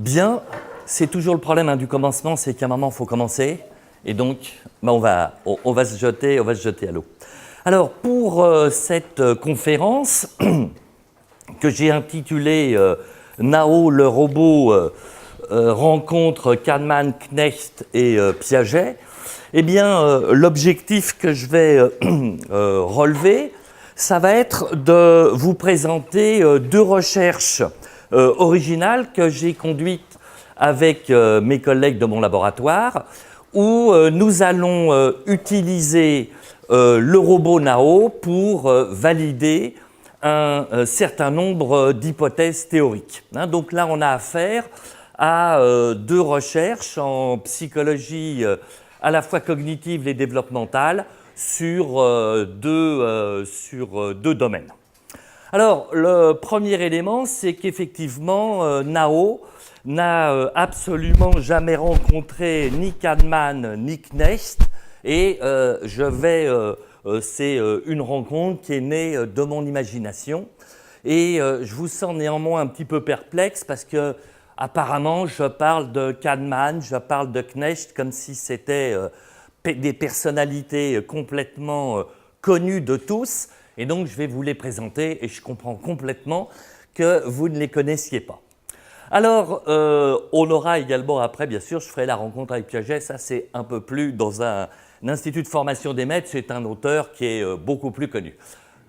Bien, c'est toujours le problème du commencement, c'est qu'à un moment, il faut commencer. Et donc, on va se jeter à l'eau. Alors, pour cette conférence que j'ai intitulée Nao, le robot, rencontre Kahneman, Knecht et Piaget, eh bien, l'objectif que je vais relever, ça va être de vous présenter deux recherches originales que j'ai conduites avec mes collègues de mon laboratoire, où nous allons utiliser le robot Nao pour valider un certain nombre d'hypothèses théoriques. Donc là, on a affaire à deux recherches en psychologie à la fois cognitive et développementale sur deux domaines. Alors, le premier élément, c'est qu'effectivement, Nao n'a absolument jamais rencontré ni Kahneman ni Knecht, et c'est une rencontre qui est née de mon imagination. Et je vous sens néanmoins un petit peu perplexe parce que apparemment, je parle de Kahneman, je parle de Knecht comme si c'était des personnalités complètement connues de tous. Et donc, je vais vous les présenter et je comprends complètement que vous ne les connaissiez pas. Alors, on aura également après, bien sûr, je ferai la rencontre avec Piaget. Ça, c'est un peu plus dans un institut de formation des maîtres. C'est un auteur qui est beaucoup plus connu.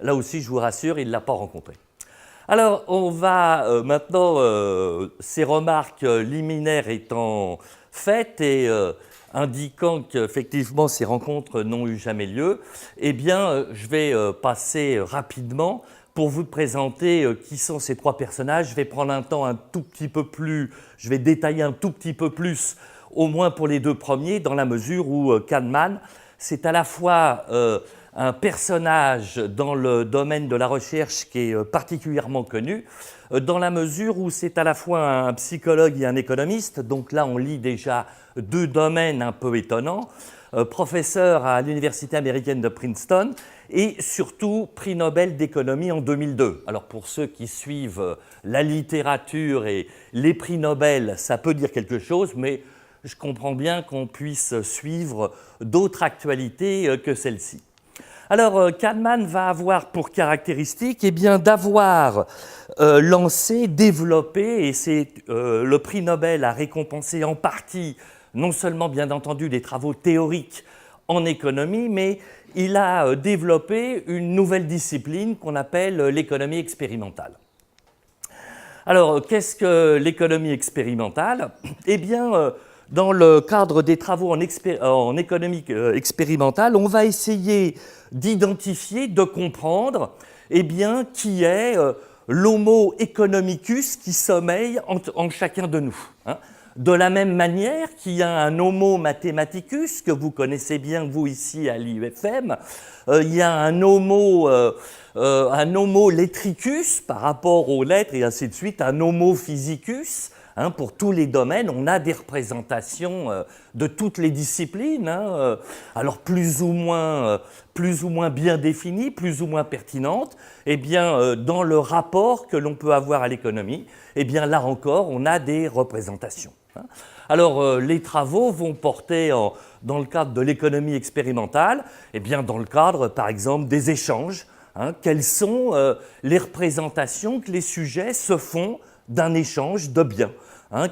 Là aussi, je vous rassure, il ne l'a pas rencontré. Alors, on va maintenant, ces remarques liminaires étant faites et indiquant qu'effectivement ces rencontres n'ont eu jamais lieu, eh bien, je vais passer rapidement pour vous présenter qui sont ces trois personnages. Je vais prendre un temps un tout petit peu plus, je vais détailler un tout petit peu plus, au moins pour les deux premiers, dans la mesure où Kahneman, c'est à la fois un personnage dans le domaine de la recherche qui est particulièrement connu, dans la mesure où c'est à la fois un psychologue et un économiste. Donc là, on lit déjà deux domaines un peu étonnants. Professeur à l'Université américaine de Princeton et surtout prix Nobel d'économie en 2002. Alors pour ceux qui suivent la littérature et les prix Nobel, ça peut dire quelque chose, mais je comprends bien qu'on puisse suivre d'autres actualités que celle-ci. Alors, Kahneman va avoir pour caractéristique d'avoir lancé, développé, et c'est le prix Nobel a récompensé en partie, non seulement bien entendu des travaux théoriques en économie, mais il a développé une nouvelle discipline qu'on appelle l'économie expérimentale. Alors, qu'est-ce que l'économie expérimentale ? Eh bien, dans le cadre des travaux en économie expérimentale, on va essayer d'identifier, de comprendre qui est l'homo economicus qui sommeille en chacun de nous. De la même manière qu'il y a un homo mathematicus, que vous connaissez bien, vous, ici, à l'IUFM, il y a un homo letricus par rapport aux lettres, et ainsi de suite, un homo physicus. Pour tous les domaines, on a des représentations de toutes les disciplines, alors plus ou moins bien définies, plus ou moins pertinentes. Dans le rapport que l'on peut avoir à l'économie, là encore, on a des représentations. Alors, les travaux vont porter, dans le cadre de l'économie expérimentale, dans le cadre, par exemple, des échanges. Quelles sont les représentations que les sujets se font d'un échange de biens.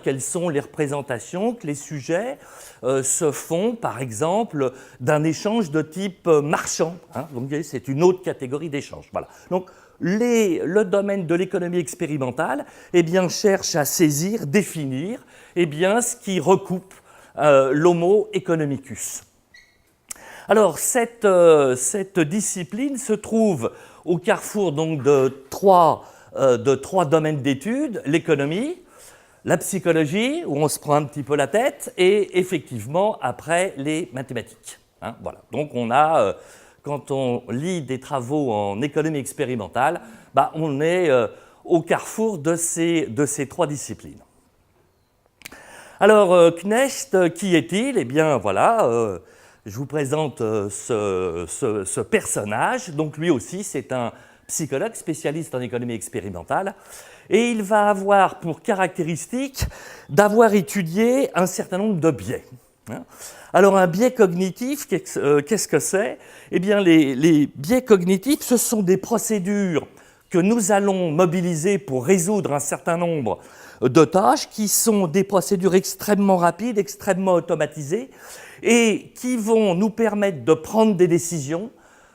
Quelles sont les représentations que les sujets se font, par exemple, d'un échange de type marchand. Donc, c'est une autre catégorie d'échange. Voilà. Donc, le domaine de l'économie expérimentale cherche à saisir, définir ce qui recoupe l'homo economicus. Alors, cette discipline se trouve au carrefour donc, de trois domaines d'études, l'économie, la psychologie, où on se prend un petit peu la tête, et effectivement, après, les mathématiques. Voilà. Donc, on a, quand on lit des travaux en économie expérimentale, on est au carrefour de ces trois disciplines. Alors, Knecht, qui est-il ? Je vous présente ce personnage. Donc, lui aussi, c'est un psychologue spécialiste en économie expérimentale. et il va avoir pour caractéristique d'avoir étudié un certain nombre de biais. Alors un biais cognitif, qu'est-ce que c'est? Eh bien les biais cognitifs, ce sont des procédures que nous allons mobiliser pour résoudre un certain nombre de tâches qui sont des procédures extrêmement rapides, extrêmement automatisées et qui vont nous permettre de prendre des décisions.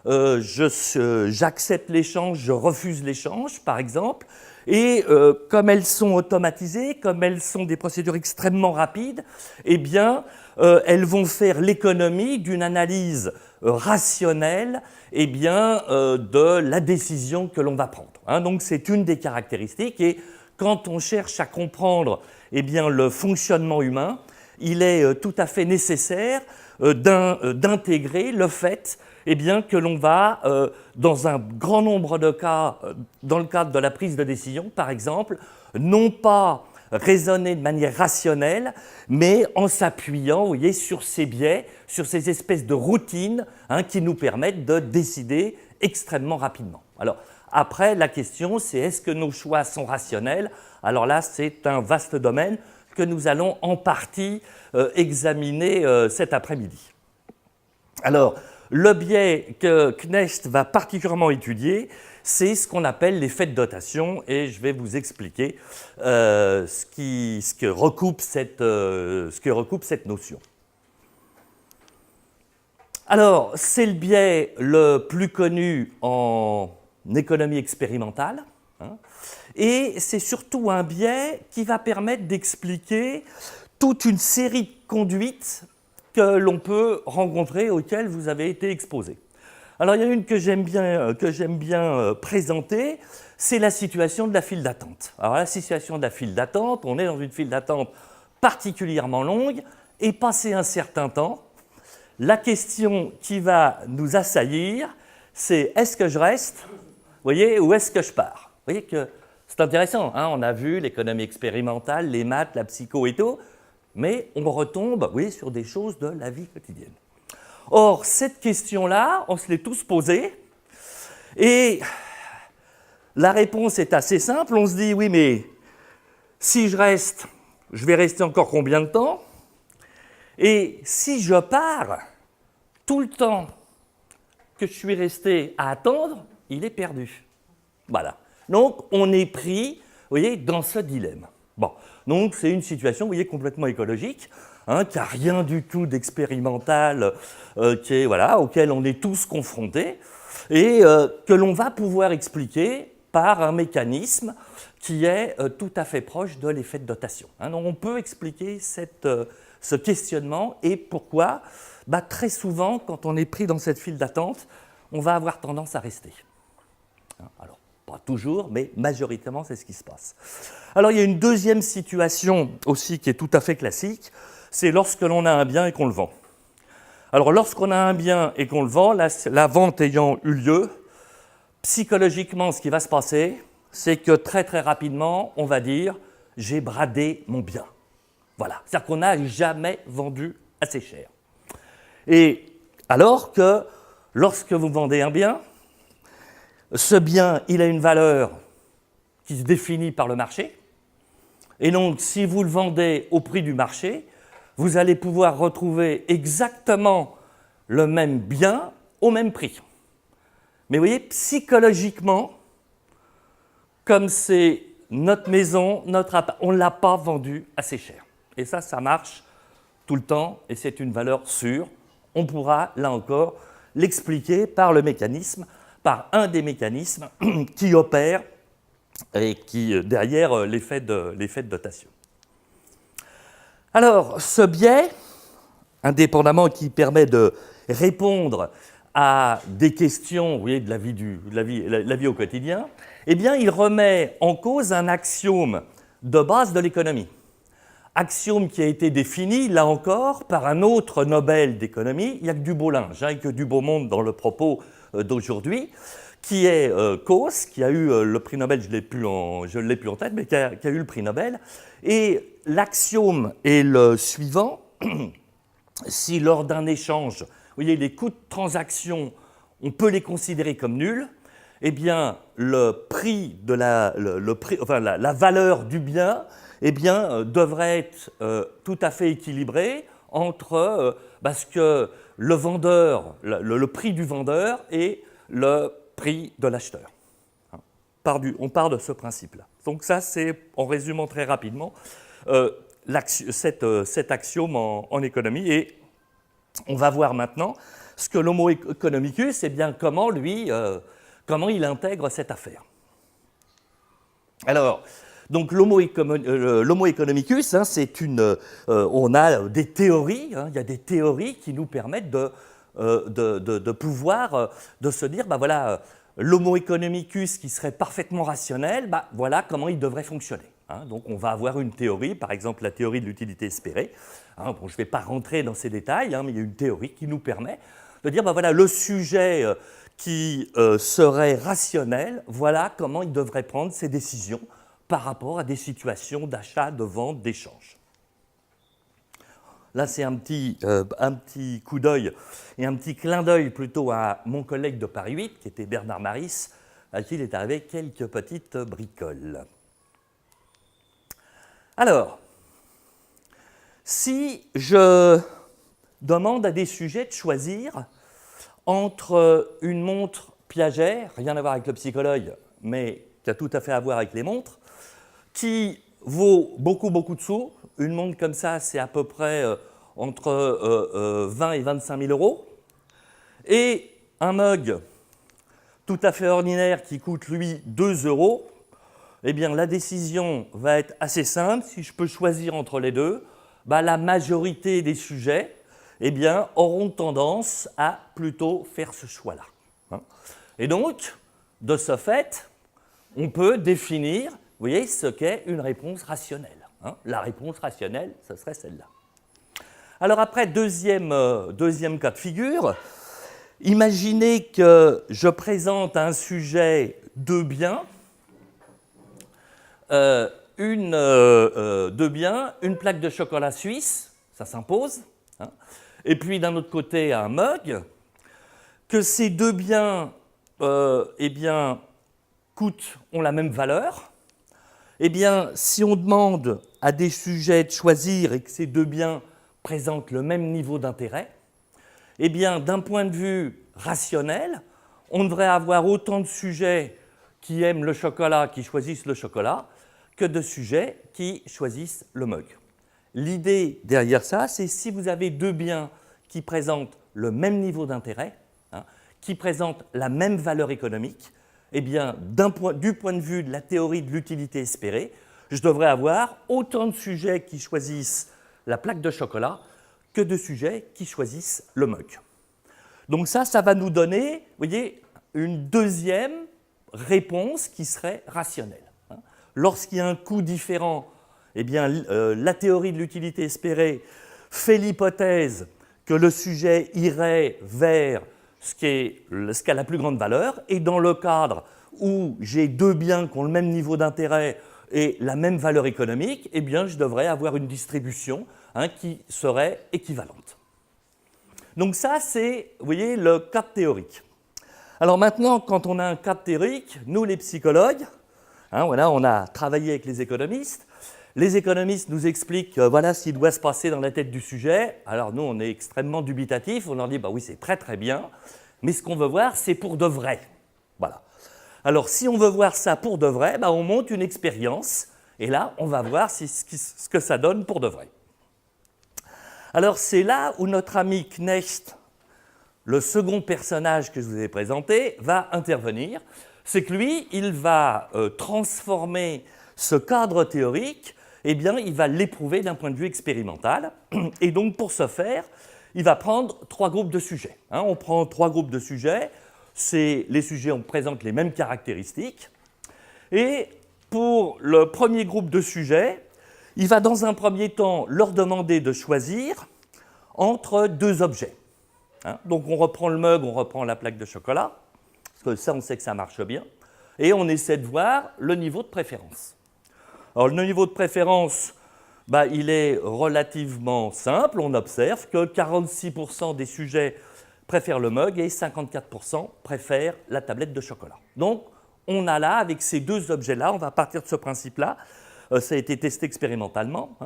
J'accepte l'échange, je refuse l'échange, par exemple. Et comme elles sont automatisées, comme elles sont des procédures extrêmement rapides, eh bien, elles vont faire l'économie d'une analyse rationnelle eh bien, de la décision que l'on va prendre. Donc c'est une des caractéristiques. Et quand on cherche à comprendre eh bien, le fonctionnement humain, il est tout à fait nécessaire d'intégrer le fait eh bien, que l'on va, dans un grand nombre de cas, dans le cadre de la prise de décision, par exemple, non pas raisonner de manière rationnelle, mais en s'appuyant, vous voyez, sur ces biais, sur ces espèces de routines qui nous permettent de décider extrêmement rapidement. Alors, après, la question, c'est est-ce que nos choix sont rationnels? Alors là, c'est un vaste domaine que nous allons en partie examiner cet après-midi. Alors, le biais que Knecht va particulièrement étudier, c'est ce qu'on appelle l'effet de dotation, et je vais vous expliquer ce que recoupe cette notion. Alors, c'est le biais le plus connu en économie expérimentale, et c'est surtout un biais qui va permettre d'expliquer toute une série de conduites que l'on peut rencontrer, auxquelles vous avez été exposé. Alors, il y a une que j'aime bien présenter, c'est la situation de la file d'attente. Alors, la situation de la file d'attente, on est dans une file d'attente particulièrement longue, et passé un certain temps, la question qui va nous assaillir, c'est est-ce que je reste, vous voyez, ou est-ce que je pars? Vous voyez que c'est intéressant, on a vu l'économie expérimentale, les maths, la psycho et tout, mais on retombe, oui, sur des choses de la vie quotidienne. Or, cette question-là, on se l'est tous posée, et la réponse est assez simple. On se dit, oui, mais si je reste, je vais rester encore combien de temps? Et si je pars, tout le temps que je suis resté à attendre, il est perdu. Voilà. Donc, on est pris, vous voyez, dans ce dilemme. Bon, donc c'est une situation, vous voyez, complètement écologique, qui n'a rien du tout d'expérimental, auquel on est tous confrontés, et que l'on va pouvoir expliquer par un mécanisme qui est tout à fait proche de l'effet de dotation. Donc on peut expliquer ce questionnement et pourquoi, très souvent, quand on est pris dans cette file d'attente, on va avoir tendance à rester. Alors, pas toujours, mais majoritairement, c'est ce qui se passe. Alors, il y a une deuxième situation aussi qui est tout à fait classique, c'est lorsque l'on a un bien et qu'on le vend. Alors, lorsqu'on a un bien et qu'on le vend, la vente ayant eu lieu, psychologiquement, ce qui va se passer, c'est que très très rapidement, on va dire « j'ai bradé mon bien ». Voilà, c'est-à-dire qu'on n'a jamais vendu assez cher. Et alors que lorsque vous vendez un bien, ce bien, il a une valeur qui se définit par le marché. Et donc, si vous le vendez au prix du marché, vous allez pouvoir retrouver exactement le même bien au même prix. Mais vous voyez, psychologiquement, comme c'est notre maison, notre appart, on ne l'a pas vendu assez cher. Et ça marche tout le temps et c'est une valeur sûre. On pourra, là encore, l'expliquer par le mécanisme, par un des mécanismes qui opère et qui, derrière l'effet de dotation. Alors, ce biais, indépendamment qui permet de répondre à des questions, vous voyez, de la vie au quotidien, eh bien, il remet en cause un axiome de base de l'économie. Axiome qui a été défini, là encore, par un autre Nobel d'économie, il n'y a que du beau linge, et que du beau monde dans le propos d'aujourd'hui, qui est Coase, qui a eu le prix Nobel, je ne l'ai plus en tête, mais qui a eu le prix Nobel. Et l'axiome est le suivant. Si lors d'un échange, vous voyez, les coûts de transaction, on peut les considérer comme nuls, eh bien, le prix de la valeur du bien, eh bien, devrait être tout à fait équilibré entre ce que le vendeur, le prix du vendeur et le prix de l'acheteur. On part de ce principe-là. Donc ça, c'est, en résumant très rapidement, cet axiome en économie. Et on va voir maintenant ce que l'homo economicus, eh bien, comment il intègre cette affaire. Alors, donc l'homo economicus, hein, c'est on a des théories, hein, il y a des théories qui nous permettent de pouvoir de se dire, voilà, l'homo economicus qui serait parfaitement rationnel, voilà comment il devrait fonctionner. Hein. Donc on va avoir une théorie, par exemple la théorie de l'utilité espérée. Hein, bon, je ne vais pas rentrer dans ces détails, hein, mais il y a une théorie qui nous permet de dire, voilà, le sujet qui serait rationnel, voilà comment il devrait prendre ses décisions par rapport à des situations d'achat, de vente, d'échange. Là, c'est un petit coup d'œil et un petit clin d'œil plutôt à mon collègue de Paris 8, qui était Bernard Maris, à qui il est arrivé quelques petites bricoles. Alors, si je demande à des sujets de choisir entre une montre Piaget, rien à voir avec le psychologue, mais qui a tout à fait à voir avec les montres, qui vaut beaucoup, beaucoup de sous. Une montre comme ça, c'est à peu près entre 20 et 25 000 euros. Et un mug tout à fait ordinaire qui coûte, lui, 2 euros, eh bien, la décision va être assez simple. Si je peux choisir entre les deux, la majorité des sujets eh bien, auront tendance à plutôt faire ce choix-là. Hein. Et donc, de ce fait, on peut définir, vous voyez, ce qu'est une réponse rationnelle. Hein. La réponse rationnelle, ce serait celle-là. Alors après, deuxième cas de figure, imaginez que je présente un sujet de biens, une plaque de chocolat suisse, ça s'impose, hein, et puis d'un autre côté un mug, que ces deux biens eh bien, ont la même valeur. Eh bien, si on demande à des sujets de choisir et que ces deux biens présentent le même niveau d'intérêt, eh bien, d'un point de vue rationnel, on devrait avoir autant de sujets qui aiment le chocolat, qui choisissent le chocolat, que de sujets qui choisissent le mug. L'idée derrière ça, c'est si vous avez deux biens qui présentent le même niveau d'intérêt, hein, qui présentent la même valeur économique, eh bien, du point de vue de la théorie de l'utilité espérée, je devrais avoir autant de sujets qui choisissent la plaque de chocolat que de sujets qui choisissent le mug. Donc ça va nous donner, vous voyez, une deuxième réponse qui serait rationnelle. Hein. Lorsqu'il y a un coût différent, eh bien, la théorie de l'utilité espérée fait l'hypothèse que le sujet irait vers ce qui a la plus grande valeur, et dans le cadre où j'ai deux biens qui ont le même niveau d'intérêt et la même valeur économique, eh bien, je devrais avoir une distribution qui serait équivalente. Donc ça, c'est, vous voyez, le cadre théorique. Alors maintenant, quand on a un cadre théorique, nous les psychologues, voilà, on a travaillé avec les économistes nous expliquent voilà ce qui doit se passer dans la tête du sujet. Alors nous, on est extrêmement dubitatifs, on leur dit oui, c'est très très bien, mais ce qu'on veut voir, c'est pour de vrai. Voilà. Alors si on veut voir ça pour de vrai, on monte une expérience, et là, on va voir ce que ça donne pour de vrai. Alors c'est là où notre ami Knecht, le second personnage que je vous ai présenté, va intervenir. C'est que lui, il va transformer ce cadre théorique, eh bien, il va l'éprouver d'un point de vue expérimental. Et donc, pour ce faire, il va prendre trois groupes de sujets. On prend trois groupes de sujets. Les sujets présentent les mêmes caractéristiques. Et pour le premier groupe de sujets, il va dans un premier temps leur demander de choisir entre deux objets. Donc, on reprend le mug, on reprend la plaque de chocolat, parce que ça, on sait que ça marche bien. Et on essaie de voir le niveau de préférence. Alors, le niveau de préférence, il est relativement simple. On observe que 46% des sujets préfèrent le mug et 54% préfèrent la tablette de chocolat. Donc, on a là, avec ces deux objets-là, on va partir de ce principe-là, ça a été testé expérimentalement,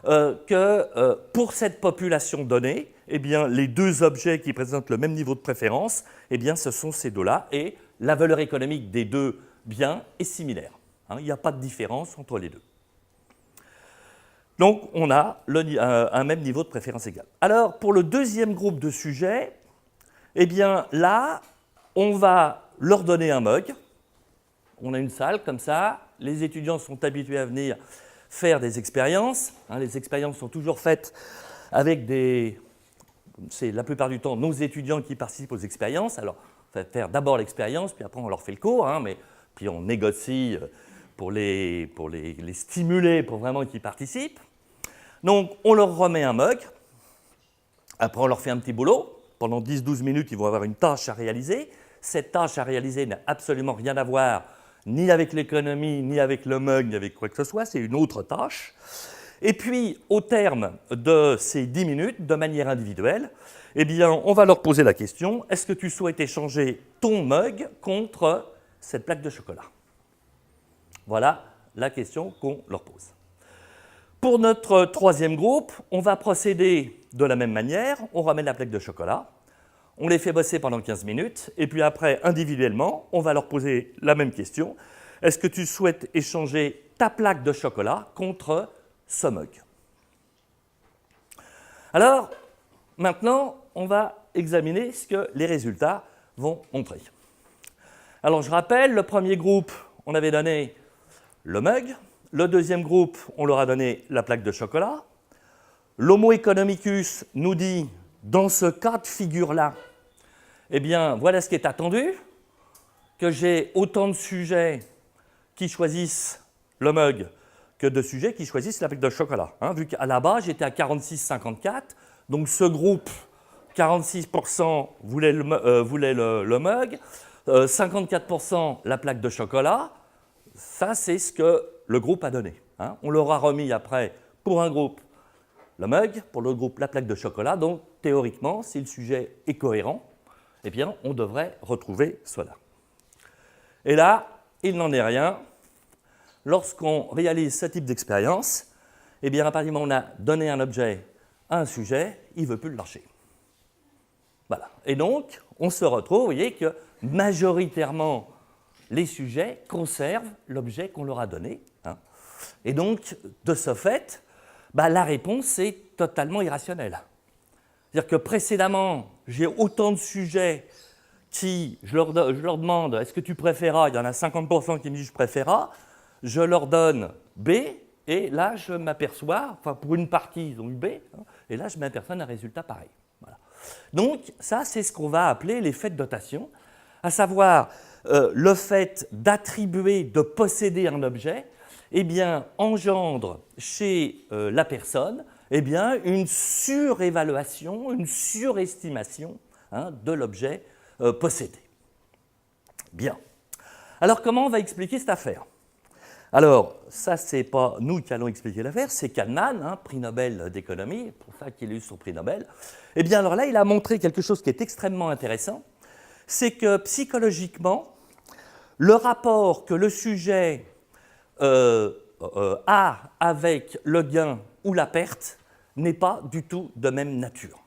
que pour cette population donnée, eh bien, les deux objets qui présentent le même niveau de préférence, eh bien, ce sont ces deux-là, et la valeur économique des deux biens est similaire. Il n'y a pas de différence entre les deux. Donc, on a un même niveau de préférence égal. Alors, pour le deuxième groupe de sujets, eh bien, là, on va leur donner un mug. On a une salle comme ça. Les étudiants sont habitués à venir faire des expériences. Les expériences sont toujours faites avec des... C'est la plupart du temps nos étudiants qui participent aux expériences. Alors, on va faire d'abord l'expérience, puis après on leur fait le cours, mais puis on négocie pour les stimuler, pour vraiment qu'ils participent. Donc, on leur remet un mug. Après, on leur fait un petit boulot. Pendant 10-12 minutes, ils vont avoir une tâche à réaliser. Cette tâche à réaliser n'a absolument rien à voir ni avec l'économie, ni avec le mug, ni avec quoi que ce soit. C'est une autre tâche. Et puis, au terme de ces 10 minutes, de manière individuelle, eh bien, on va leur poser la question, est-ce que tu souhaites échanger ton mug contre cette plaque de chocolat? Voilà la question qu'on leur pose. Pour notre troisième groupe, on va procéder de la même manière. On ramène la plaque de chocolat, on les fait bosser pendant 15 minutes, et puis après, individuellement, on va leur poser la même question. Est-ce que tu souhaites échanger ta plaque de chocolat contre ce mug? Alors, maintenant, on va examiner ce que les résultats vont montrer. Alors, je rappelle, le premier groupe, on avait donné le mug. Le deuxième groupe, on leur a donné la plaque de chocolat. L'Homo economicus nous dit, dans ce cas de figure-là, eh bien, voilà ce qui est attendu, que j'ai autant de sujets qui choisissent le mug que de sujets qui choisissent la plaque de chocolat. Vu qu'à la base, j'étais à 46-54, donc ce groupe, 46% voulait le mug, 54% la plaque de chocolat. Ça, c'est ce que le groupe a donné. On leur a remis après, pour un groupe, le mug, pour l'autre groupe, la plaque de chocolat. Donc, théoriquement, si le sujet est cohérent, eh bien, on devrait retrouver cela. Et là, il n'en est rien. Lorsqu'on réalise ce type d'expérience, eh bien, à partir du moment où on a donné un objet à un sujet, il ne veut plus le lâcher. Voilà. Et donc, on se retrouve, vous voyez, que majoritairement, les sujets conservent l'objet qu'on leur a donné. Et donc, de ce fait, la réponse est totalement irrationnelle. C'est-à-dire que précédemment, j'ai autant de sujets qui, je leur demande, est-ce que tu préféras? Il y en a 50% qui me disent je préféras. Je leur donne B, et là, je m'aperçois, enfin pour une partie, ils ont eu B, et là, je m'aperçois d'un résultat pareil. Voilà. Donc, ça, c'est ce qu'on va appeler l'effet de dotation, à savoir le fait d'attribuer, de posséder un objet, eh bien, engendre chez la personne eh bien, une surévaluation, une surestimation de l'objet possédé. Bien. Alors, comment on va expliquer cette affaire? Alors, ça, ce n'est pas nous qui allons expliquer l'affaire, c'est Kahneman, prix Nobel d'économie, pour ça qu'il a eu son prix Nobel. Eh bien, alors là, il a montré quelque chose qui est extrêmement intéressant, c'est que psychologiquement, le rapport que le sujet a avec le gain ou la perte n'est pas du tout de même nature.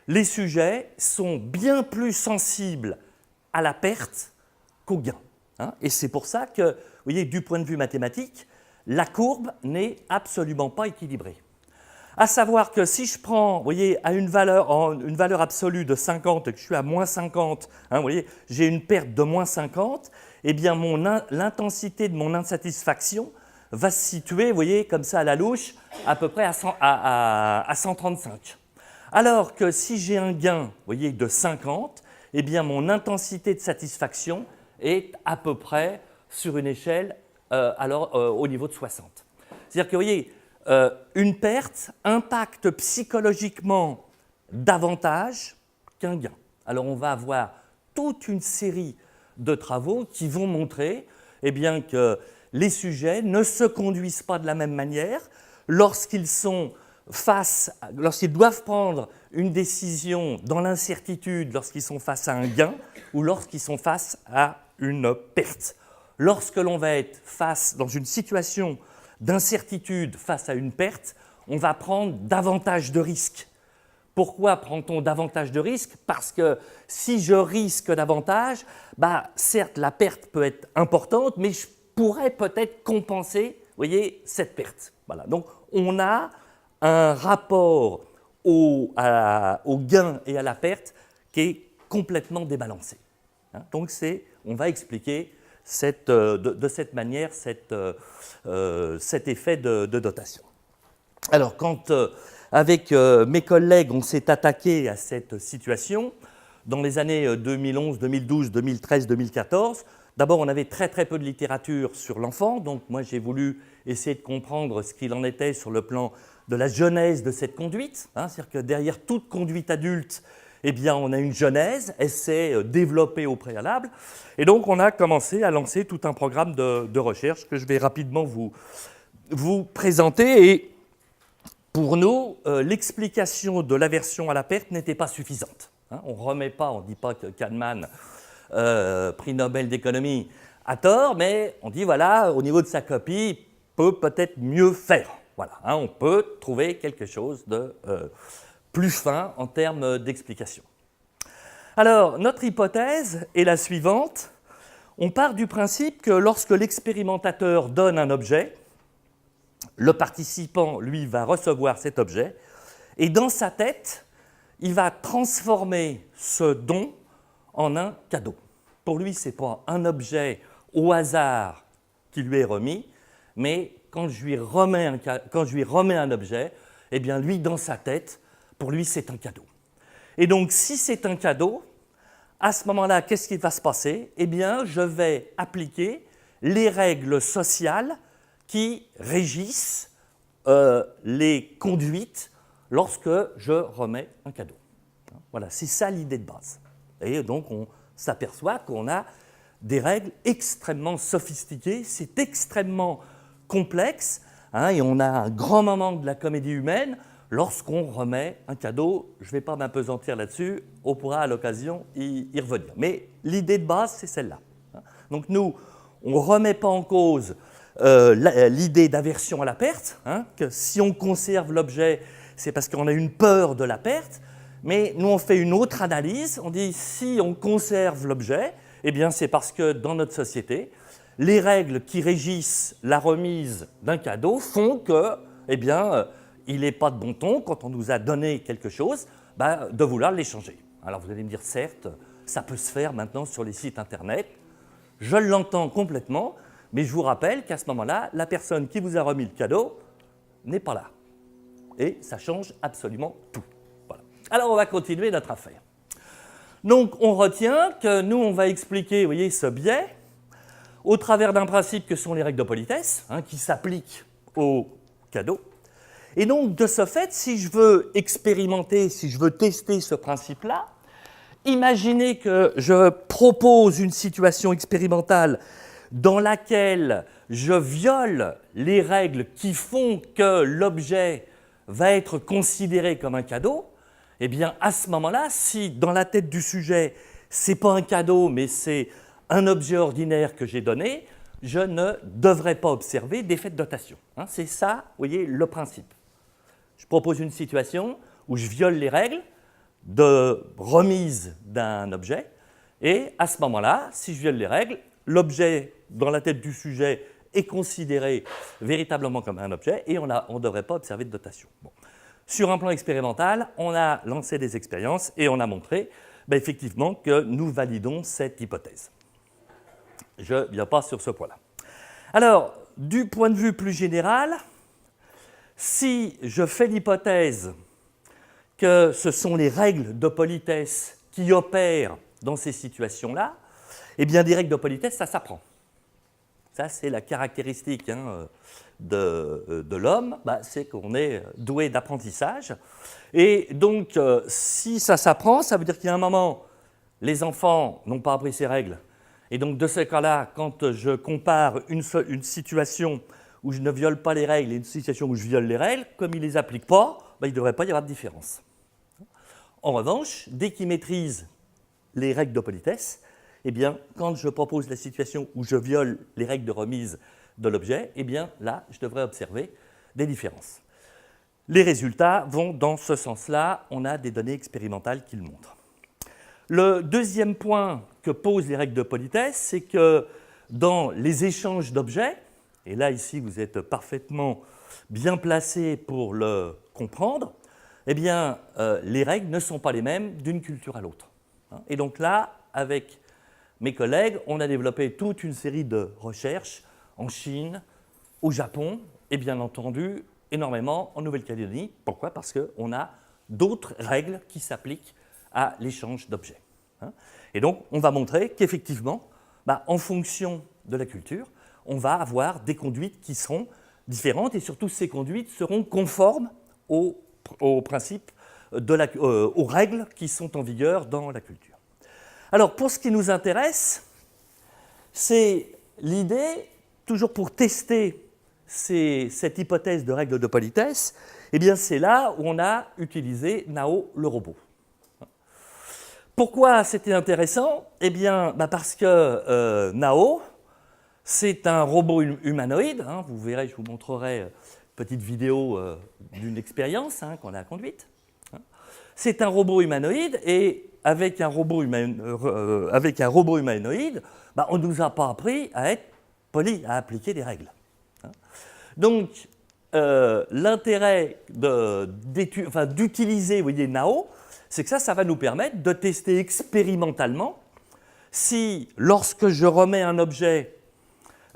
Les sujets sont bien plus sensibles à la perte qu'au gain. Et c'est pour ça que, vous voyez, du point de vue mathématique, la courbe n'est absolument pas équilibrée. À savoir que si je prends, vous voyez, à une valeur absolue de 50 et que je suis à moins 50, vous voyez, j'ai une perte de moins 50, eh bien l'intensité de mon insatisfaction va se situer, vous voyez, comme ça à la louche, à peu près à 135. Alors que si j'ai un gain, vous voyez, de 50, eh bien mon intensité de satisfaction est à peu près sur une échelle au niveau de 60. C'est-à-dire que, vous voyez, une perte impacte psychologiquement davantage qu'un gain. Alors on va avoir toute une série de travaux qui vont montrer eh bien, que les sujets ne se conduisent pas de la même manière lorsqu'ils sont lorsqu'ils doivent prendre une décision dans l'incertitude, lorsqu'ils sont face à un gain ou lorsqu'ils sont face à une perte. Lorsque l'on va être dans une situation d'incertitude face à une perte, on va prendre davantage de risques. Pourquoi prend-on davantage de risques? Parce que si je risque davantage, certes, la perte peut être importante, mais je pourrais peut-être compenser, voyez, cette perte. Voilà. Donc, on a un rapport au gain et à la perte qui est complètement débalancé. Donc, on va expliquer de cette manière cet effet de dotation. Alors, quand avec mes collègues, on s'est attaqué à cette situation dans les années 2011, 2012, 2013, 2014. D'abord, on avait très peu de littérature sur l'enfant, donc moi j'ai voulu essayer de comprendre ce qu'il en était sur le plan de la genèse de cette conduite. C'est-à-dire que derrière toute conduite adulte, eh bien, on a une genèse, elle s'est développée au préalable. Et donc, on a commencé à lancer tout un programme de recherche que je vais rapidement vous présenter. Et pour nous, l'explication de l'aversion à la perte n'était pas suffisante. On ne remet pas, on ne dit pas que Kahneman, prix Nobel d'économie, a tort, mais on dit, voilà, au niveau de sa copie, il peut peut-être mieux faire. Voilà, on peut trouver quelque chose de plus fin en termes d'explication. Alors, notre hypothèse est la suivante. On part du principe que lorsque l'expérimentateur donne un objet, le participant, lui, va recevoir cet objet, et dans sa tête, il va transformer ce don en un cadeau. Pour lui, ce n'est pas un objet au hasard qui lui est remis, mais quand je lui remets un objet, eh bien, lui, dans sa tête, pour lui, c'est un cadeau. Et donc, si c'est un cadeau, à ce moment-là, qu'est-ce qui va se passer? Eh bien, je vais appliquer les règles sociales qui régissent les conduites lorsque je remets un cadeau. Voilà, c'est ça l'idée de base. Et donc, on s'aperçoit qu'on a des règles extrêmement sophistiquées, c'est extrêmement complexe, et on a un grand moment de la comédie humaine lorsqu'on remet un cadeau. Je ne vais pas m'apesantir là-dessus, on pourra à l'occasion y revenir. Mais l'idée de base, c'est celle-là. Donc nous, on ne remet pas en cause l'idée d'aversion à la perte, que si on conserve l'objet, c'est parce qu'on a une peur de la perte, mais nous on fait une autre analyse, on dit si on conserve l'objet, eh bien c'est parce que dans notre société, les règles qui régissent la remise d'un cadeau font que, eh bien, il n'est pas de bon ton, quand on nous a donné quelque chose, de vouloir l'échanger. Alors vous allez me dire, certes, ça peut se faire maintenant sur les sites internet, je l'entends complètement, mais je vous rappelle qu'à ce moment-là, la personne qui vous a remis le cadeau n'est pas là. Et ça change absolument tout. Voilà. Alors on va continuer notre affaire. Donc on retient que nous, on va expliquer, vous voyez, ce biais au travers d'un principe que sont les règles de politesse, qui s'appliquent au cadeau. Et donc, de ce fait, si je veux expérimenter, si je veux tester ce principe-là, imaginez que je propose une situation expérimentale dans laquelle je viole les règles qui font que l'objet va être considéré comme un cadeau. Eh bien, à ce moment-là, si dans la tête du sujet, ce n'est pas un cadeau, mais c'est un objet ordinaire que j'ai donné, je ne devrais pas observer d'effet de dotation. C'est ça, vous voyez, le principe. Je propose une situation où je viole les règles de remise d'un objet, et à ce moment-là, si je viole les règles, l'objet dans la tête du sujet est considéré véritablement comme un objet, et on ne devrait pas observer de dotation. Bon. Sur un plan expérimental, on a lancé des expériences et on a montré effectivement que nous validons cette hypothèse. Je ne viens pas sur ce point-là. Alors, du point de vue plus général, si je fais l'hypothèse que ce sont les règles de politesse qui opèrent dans ces situations-là, eh bien, des règles de politesse, ça s'apprend. Ça, c'est la caractéristique de l'homme, c'est qu'on est doué d'apprentissage. Et donc, si ça s'apprend, ça veut dire qu'il y a un moment, les enfants n'ont pas appris ces règles. Et donc, de ce cas-là, quand je compare une situation où je ne viole pas les règles et une situation où je viole les règles, comme il ne les applique pas, ben, il ne devrait pas y avoir de différence. En revanche, dès qu'il maîtrise les règles de politesse, eh bien, quand je propose la situation où je viole les règles de remise de l'objet, eh bien, là, je devrais observer des différences. Les résultats vont dans ce sens-là. On a des données expérimentales qui le montrent. Le deuxième point que posent les règles de politesse, c'est que dans les échanges d'objets, et là, ici, vous êtes parfaitement bien placé pour le comprendre, eh bien, les règles ne sont pas les mêmes d'une culture à l'autre. Et donc là, avec mes collègues, on a développé toute une série de recherches en Chine, au Japon, et bien entendu, énormément en Nouvelle-Calédonie. Pourquoi? Parce qu'on a d'autres règles qui s'appliquent à l'échange d'objets. Et donc, on va montrer qu'effectivement, en fonction de la culture, on va avoir des conduites qui seront différentes, et surtout ces conduites seront conformes aux principes, aux règles qui sont en vigueur dans la culture. Alors, pour ce qui nous intéresse, c'est l'idée, toujours pour tester cette hypothèse de règle de politesse, eh bien c'est là où on a utilisé Nao, le robot. Pourquoi c'était intéressant? Eh bien, parce que Nao, c'est un robot humanoïde. Vous verrez, je vous montrerai une petite vidéo d'une expérience qu'on a conduite. C'est un robot humanoïde, et avec un robot humanoïde, on ne nous a pas appris à être poli, à appliquer des règles. Donc, l'intérêt d'utiliser, Nao, c'est que ça va nous permettre de tester expérimentalement si, lorsque je remets un objet,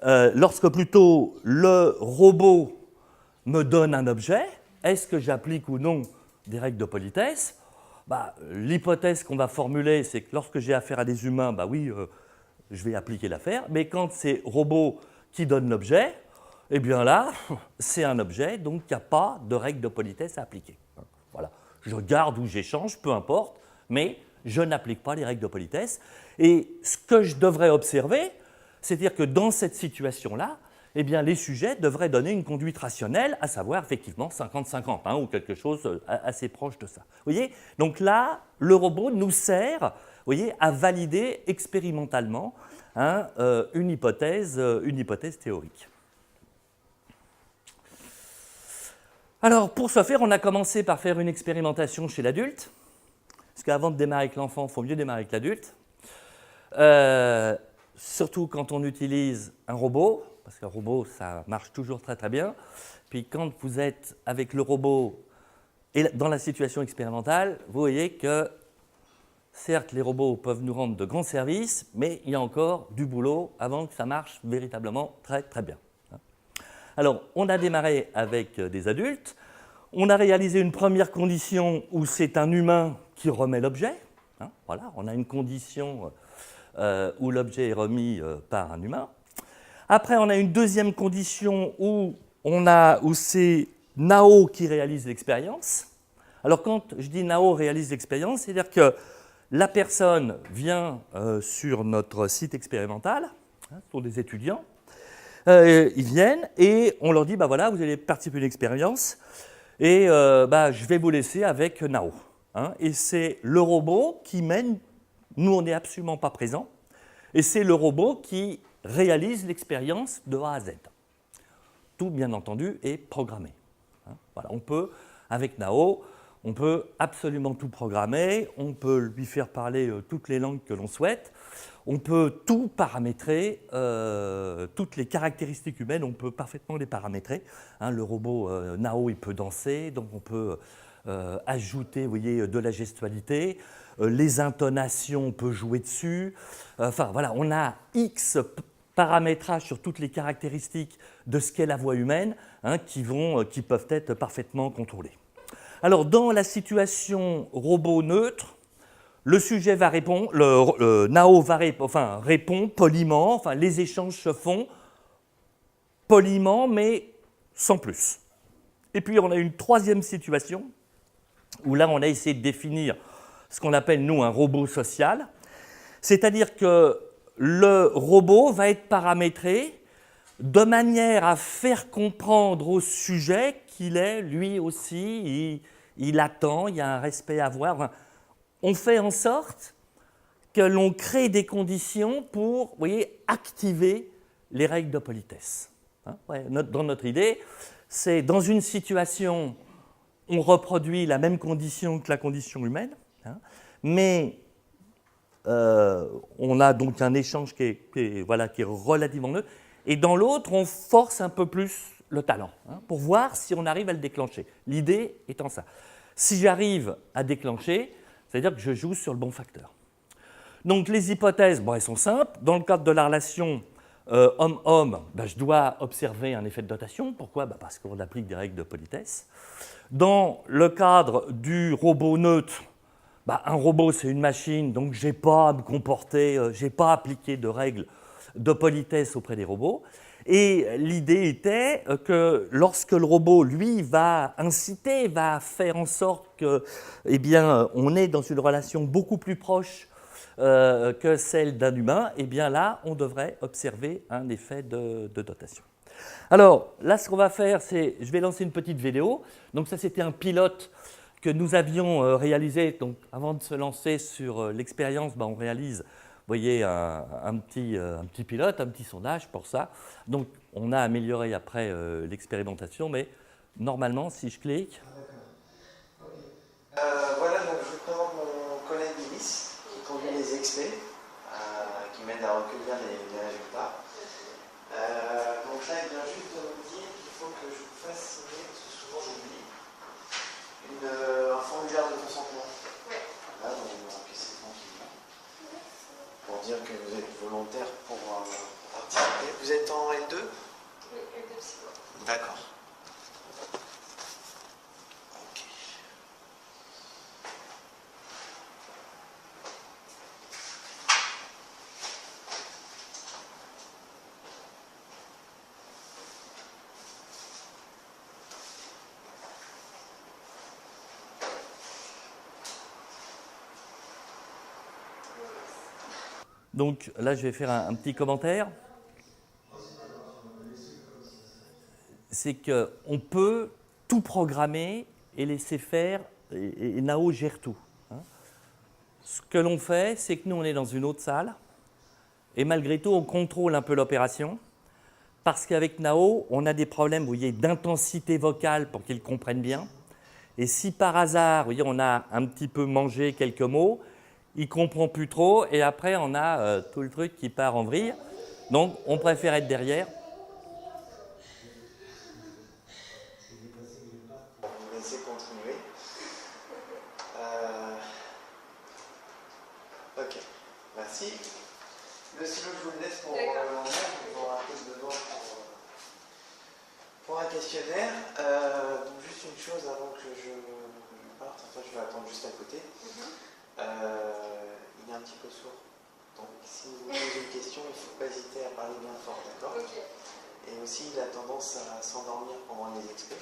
lorsque plutôt le robot me donne un objet, est-ce que j'applique ou non des règles de politesse? L'hypothèse qu'on va formuler, c'est que lorsque j'ai affaire à des humains, oui, je vais appliquer l'affaire, mais quand c'est robot qui donne l'objet, eh bien là, c'est un objet, donc il n'y a pas de règles de politesse à appliquer. Voilà. Je garde ou j'échange, peu importe, mais je n'applique pas les règles de politesse. Et ce que je devrais observer, c'est-à-dire que dans cette situation-là, eh bien, les sujets devraient donner une conduite rationnelle, à savoir effectivement 50-50, ou quelque chose assez proche de ça. Vous voyez? Donc là, le robot nous sert, à valider expérimentalement une hypothèse théorique. Alors, pour ce faire, on a commencé par faire une expérimentation chez l'adulte, parce qu'avant de démarrer avec l'enfant, il faut mieux démarrer avec l'adulte, surtout quand on utilise un robot, parce qu'un robot, ça marche toujours très très bien. Puis quand vous êtes avec le robot et dans la situation expérimentale, vous voyez que, certes, les robots peuvent nous rendre de grands services, mais il y a encore du boulot avant que ça marche véritablement très très bien. Alors, on a démarré avec des adultes. On a réalisé une première condition où c'est un humain qui remet l'objet. Voilà, on a une condition où l'objet est remis par un humain. Après, on a une deuxième condition où c'est Nao qui réalise l'expérience. Alors, quand je dis Nao réalise l'expérience, c'est-à-dire que la personne vient sur notre site expérimental, pour des étudiants. Ils viennent et on leur dit, voilà, vous allez participer à une expérience et je vais vous laisser avec Nao. Et c'est le robot qui mène, nous on n'est absolument pas présents, et c'est le robot qui réalise l'expérience de A à Z. Tout, bien entendu, est programmé. Voilà, on peut, avec Nao, on peut absolument tout programmer, on peut lui faire parler toutes les langues que l'on souhaite, on peut tout paramétrer, toutes les caractéristiques humaines, on peut parfaitement les paramétrer. Le robot Nao, il peut danser, donc on peut ajouter, vous voyez, de la gestualité, les intonations, on peut jouer dessus. Enfin, voilà, on a X paramétrage sur toutes les caractéristiques de ce qu'est la voix humaine, qui peuvent être parfaitement contrôlées. Alors, dans la situation robot neutre, le sujet va répondre, le Nao répond poliment, les échanges se font poliment, mais sans plus. Et puis, on a une troisième situation, où là, on a essayé de définir ce qu'on appelle, nous, un robot social, c'est-à-dire que le robot va être paramétré de manière à faire comprendre au sujet qu'il est, lui aussi, il attend, il y a un respect à avoir. Enfin, on fait en sorte que l'on crée des conditions pour, vous voyez, activer les règles de politesse. Hein, ouais, dans notre idée, c'est dans une situation, on reproduit la même condition que la condition humaine, hein, mais on a donc un échange qui est relativement neutre, et dans l'autre, on force un peu plus le talent, hein, pour voir si on arrive à le déclencher. L'idée étant ça. Si j'arrive à déclencher, c'est-à-dire que je joue sur le bon facteur. Donc les hypothèses, bon, elles sont simples. Dans le cadre de la relation homme-homme, ben, je dois observer un effet de dotation. Pourquoi? Ben, parce qu'on applique des règles de politesse. Dans le cadre du robot neutre, ben, un robot c'est une machine, donc je n'ai pas à me comporter, je n'ai pas à appliquer de règles de politesse auprès des robots. Et l'idée était que lorsque le robot, lui, va inciter, va faire en sorte que, eh bien, on est dans une relation beaucoup plus proche que celle d'un humain, eh bien là, on devrait observer un effet de dotation. Alors, là, ce qu'on va faire, c'est, je vais lancer une petite vidéo. Donc ça, c'était un pilote que nous avions réalisé. Donc, avant de se lancer sur l'expérience, ben, on réalise, vous voyez, un petit pilote, un petit sondage pour ça. Donc, on a amélioré après l'expérimentation, mais normalement, si je clique... Voilà, donc je vous présente mon collègue Iris, qui conduit les experts, qui m'aide à recueillir les résultats. Donc là, il vient juste de me dire qu'il faut que je vous fasse signer, parce que souvent j'oublie, un formulaire de consentement. Là, donc vous remplissez tranquillement. Pour dire que vous êtes volontaire pour participer. Vous êtes en L2? Oui, L2 psycho. D'accord. Donc là, je vais faire un petit commentaire. C'est qu'on peut tout programmer et laisser faire, et Nao gère tout. Hein. Ce que l'on fait, c'est que nous, on est dans une autre salle, et malgré tout, on contrôle un peu l'opération, parce qu'avec Nao, on a des problèmes, vous voyez, d'intensité vocale pour qu'ils comprennent bien. Et si par hasard, vous voyez, on a un petit peu mangé quelques mots, il ne comprend plus trop, et après, on a tout le truc qui part en vrille. Donc, on préfère être derrière. Vous laissez continuer. Ok, merci. Le stylo, je vous le laisse pour un peu devant pour un questionnaire. Donc, juste une chose avant que je parte, enfin, je vais attendre juste à côté. Il est un petit peu sourd. Donc, si vous posez une question, il ne faut pas hésiter à parler bien fort, d'accord? Okay. Et aussi, il a tendance à s'endormir pendant les expos.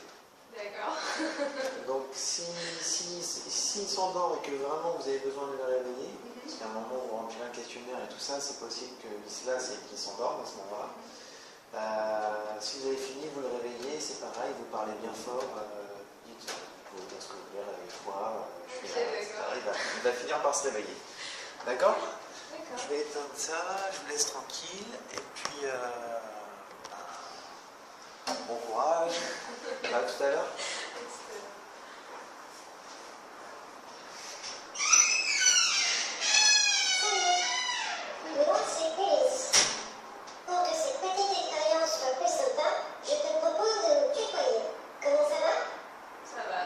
D'accord. Donc, s'il s'endort et que vraiment vous avez besoin de le réveiller, parce qu'à un moment où vous remplissez un questionnaire et tout ça, c'est possible que là, c'est qu'il s'endorme à ce moment-là. Si vous avez fini, vous le réveillez, c'est pareil, vous parlez bien fort. Dites, vous pouvez dire ce que vous voulez, réveille-toi, je suis là, etc. Il va finir par se réveiller. D'accord? Je vais éteindre ça, je vous laisse tranquille, et puis bon courage, à tout à l'heure. Moi, c'est Alice. Pour que cette petite expérience soit plus sympa, je te propose de nous tutoyer. Comment ça va? Ça va.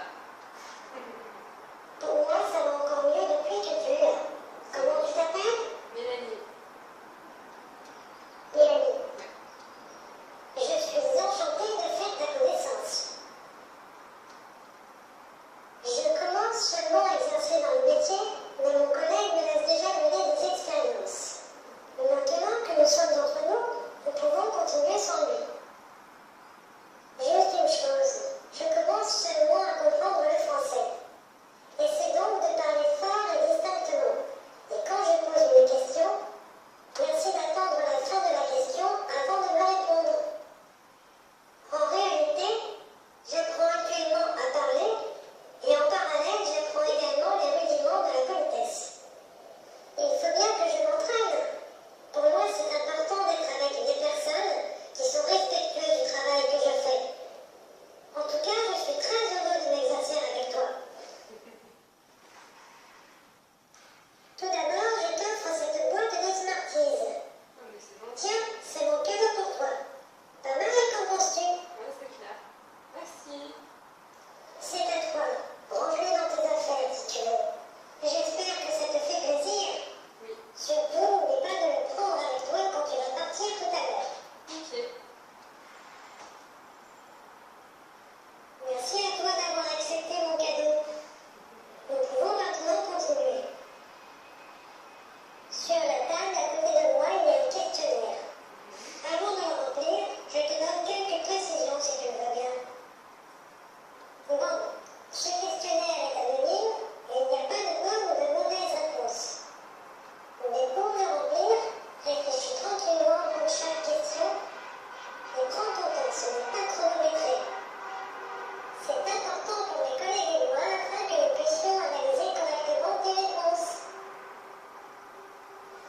Pour moi, ça va encore mieux depuis que tu es là. Comment tu t'appelles? Mélanie. Mélanie. Je suis enchantée de faire ta connaissance.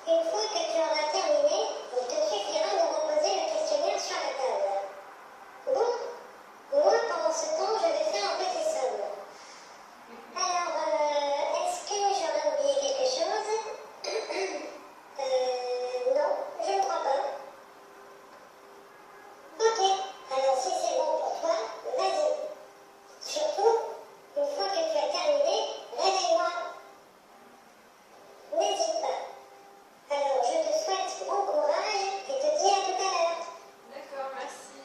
Une fois que tu auras terminé, il te suffira de reposer le questionnaire sur la table. Bon, moi, pendant ce temps, je vais faire un petit somme. Alors, est-ce que j'aurais oublié quelque chose? Non, je ne crois pas. Ok, alors si c'est bon pour toi, vas-y. Surtout, une fois que tu as terminé, réveille-moi. N'hésite pas. Alors, je te souhaite bon courage et te dis à tout à l'heure. D'accord, merci.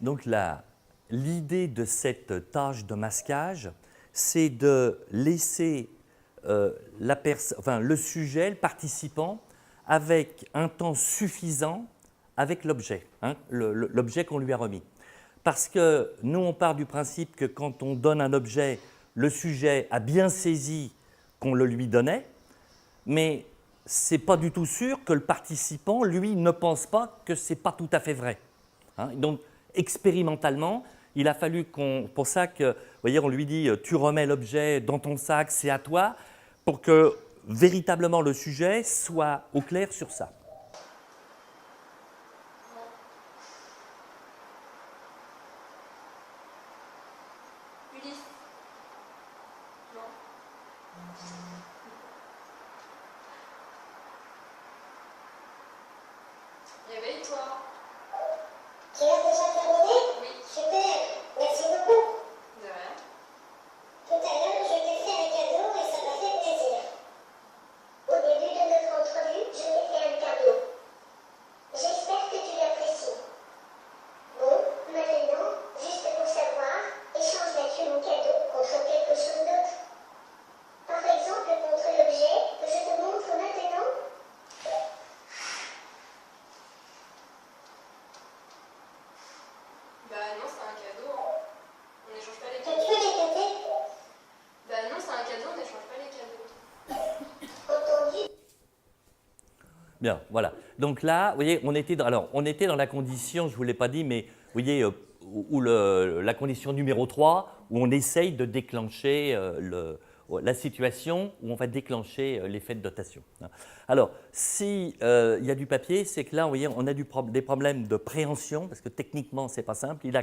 Donc l'idée de cette tâche de masquage, c'est de laisser le sujet, le participant, avec un temps suffisant avec l'objet, hein, l'objet qu'on lui a remis. Parce que nous, on part du principe que quand on donne un objet, le sujet a bien saisi qu'on le lui donnait, mais ce n'est pas du tout sûr que le participant, lui, ne pense pas que ce n'est pas tout à fait vrai. Hein. Donc, expérimentalement, il a fallu pour ça que, vous voyez, on lui dit, tu remets l'objet dans ton sac, c'est à toi, pour que véritablement le sujet soit au clair sur ça. Ulysse. Non. Réveille-toi. Tu as déjà terminé? Oui. Super, merci beaucoup. De rien. Tout à l'heure, je t'ai fait un cadeau et ça m'a fait plaisir. Au début de notre entrevue, je t'ai fait un cadeau. J'espère que tu l'apprécies. Bon, maintenant, juste pour savoir, échangerais-tu mon cadeau contre quelque chose d'autre? Par exemple, contre l'objet que je te montre maintenant? Bah non, c'est un cadeau. Hein. On n'échange pas les Peux-tu cadeaux. répéter? Bah non, c'est un cadeau, on n'échange pas les cadeaux. Entendu? Bien, voilà. Donc là, vous voyez, on était dans la condition, je ne vous l'ai pas dit, mais vous voyez, la condition numéro 3, où on essaye de déclencher la situation où on va déclencher l'effet de dotation. Alors, s'il y a du papier, c'est que là, vous voyez, on a des problèmes de préhension, parce que techniquement, ce n'est pas simple. Il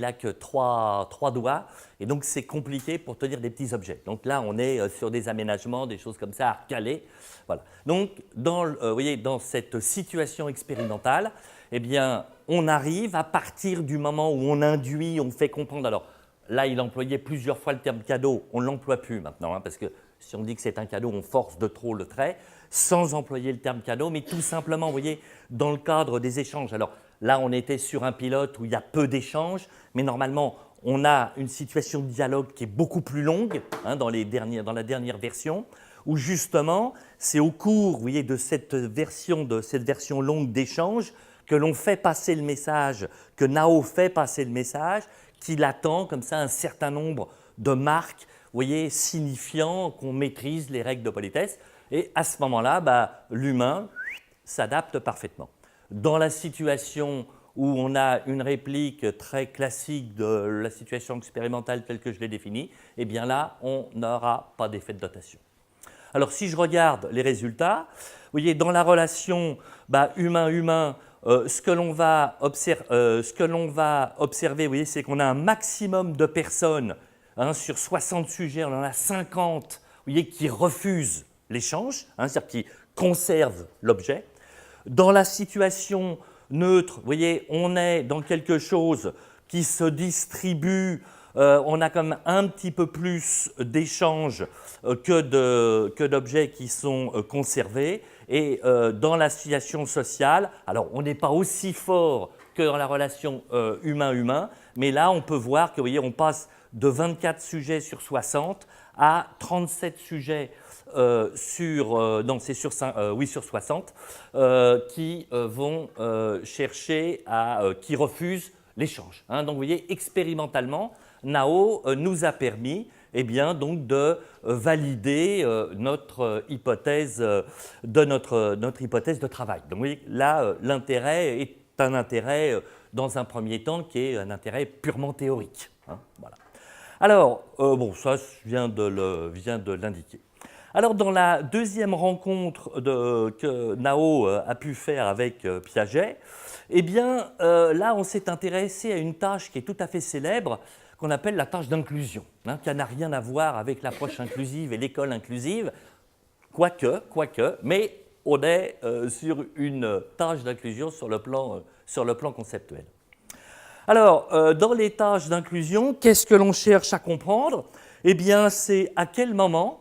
n'a que trois doigts, et donc c'est compliqué pour tenir des petits objets. Donc là, on est sur des aménagements, des choses comme ça, à recaler. Voilà. Donc, vous voyez, dans cette situation expérimentale, eh bien, on arrive à partir du moment où on induit, on fait comprendre. Alors, là, il employait plusieurs fois le terme cadeau. On ne l'emploie plus maintenant, hein, parce que si on dit que c'est un cadeau, on force de trop le trait, sans employer le terme cadeau, mais tout simplement, vous voyez, dans le cadre des échanges. Alors là, on était sur un pilote où il y a peu d'échanges, mais normalement, on a une situation de dialogue qui est beaucoup plus longue, hein, dans la dernière version, où justement, c'est au cours, vous voyez, de cette version longue d'échange que l'on fait passer le message, que Nao fait passer le message, qu'il attend comme ça un certain nombre de marques, vous voyez, signifiant qu'on maîtrise les règles de politesse. Et à ce moment-là, l'humain s'adapte parfaitement. Dans la situation où on a une réplique très classique de la situation expérimentale telle que je l'ai définie, eh bien là, on n'aura pas d'effet de dotation. Alors, si je regarde les résultats, vous voyez, dans la relation humain-humain, ce que l'on va observer, vous voyez, c'est qu'on a un maximum de personnes, hein, sur 60 sujets, on en a 50, vous voyez, qui refusent l'échange, hein, c'est-à-dire qui conservent l'objet. Dans la situation neutre, vous voyez, on est dans quelque chose qui se distribue, on a comme un petit peu plus d'échanges que d'objets qui sont conservés. Et dans la situation sociale, alors on n'est pas aussi fort que dans la relation humain-humain, mais là on peut voir que, vous voyez, on passe de 24 sujets sur 60 à 37 sujets sur 60 qui vont chercher qui refusent l'échange. Hein. Donc vous voyez, expérimentalement, Nao nous a permis eh bien, donc de valider notre hypothèse notre hypothèse de travail. Donc, vous voyez, là, l'intérêt est un intérêt, dans un premier temps, qui est un intérêt purement théorique. Hein, voilà. Alors, bon, ça, je viens de l'indiquer. Alors, dans la deuxième rencontre que Nao a pu faire avec Piaget, eh bien, là, on s'est intéressé à une tâche qui est tout à fait célèbre, qu'on appelle la tâche d'inclusion, hein, qui n'a rien à voir avec l'approche inclusive et l'école inclusive, quoique, mais on est sur une tâche d'inclusion sur le plan conceptuel. Alors, dans les tâches d'inclusion, qu'est-ce que l'on cherche à comprendre? Eh bien, c'est à quel moment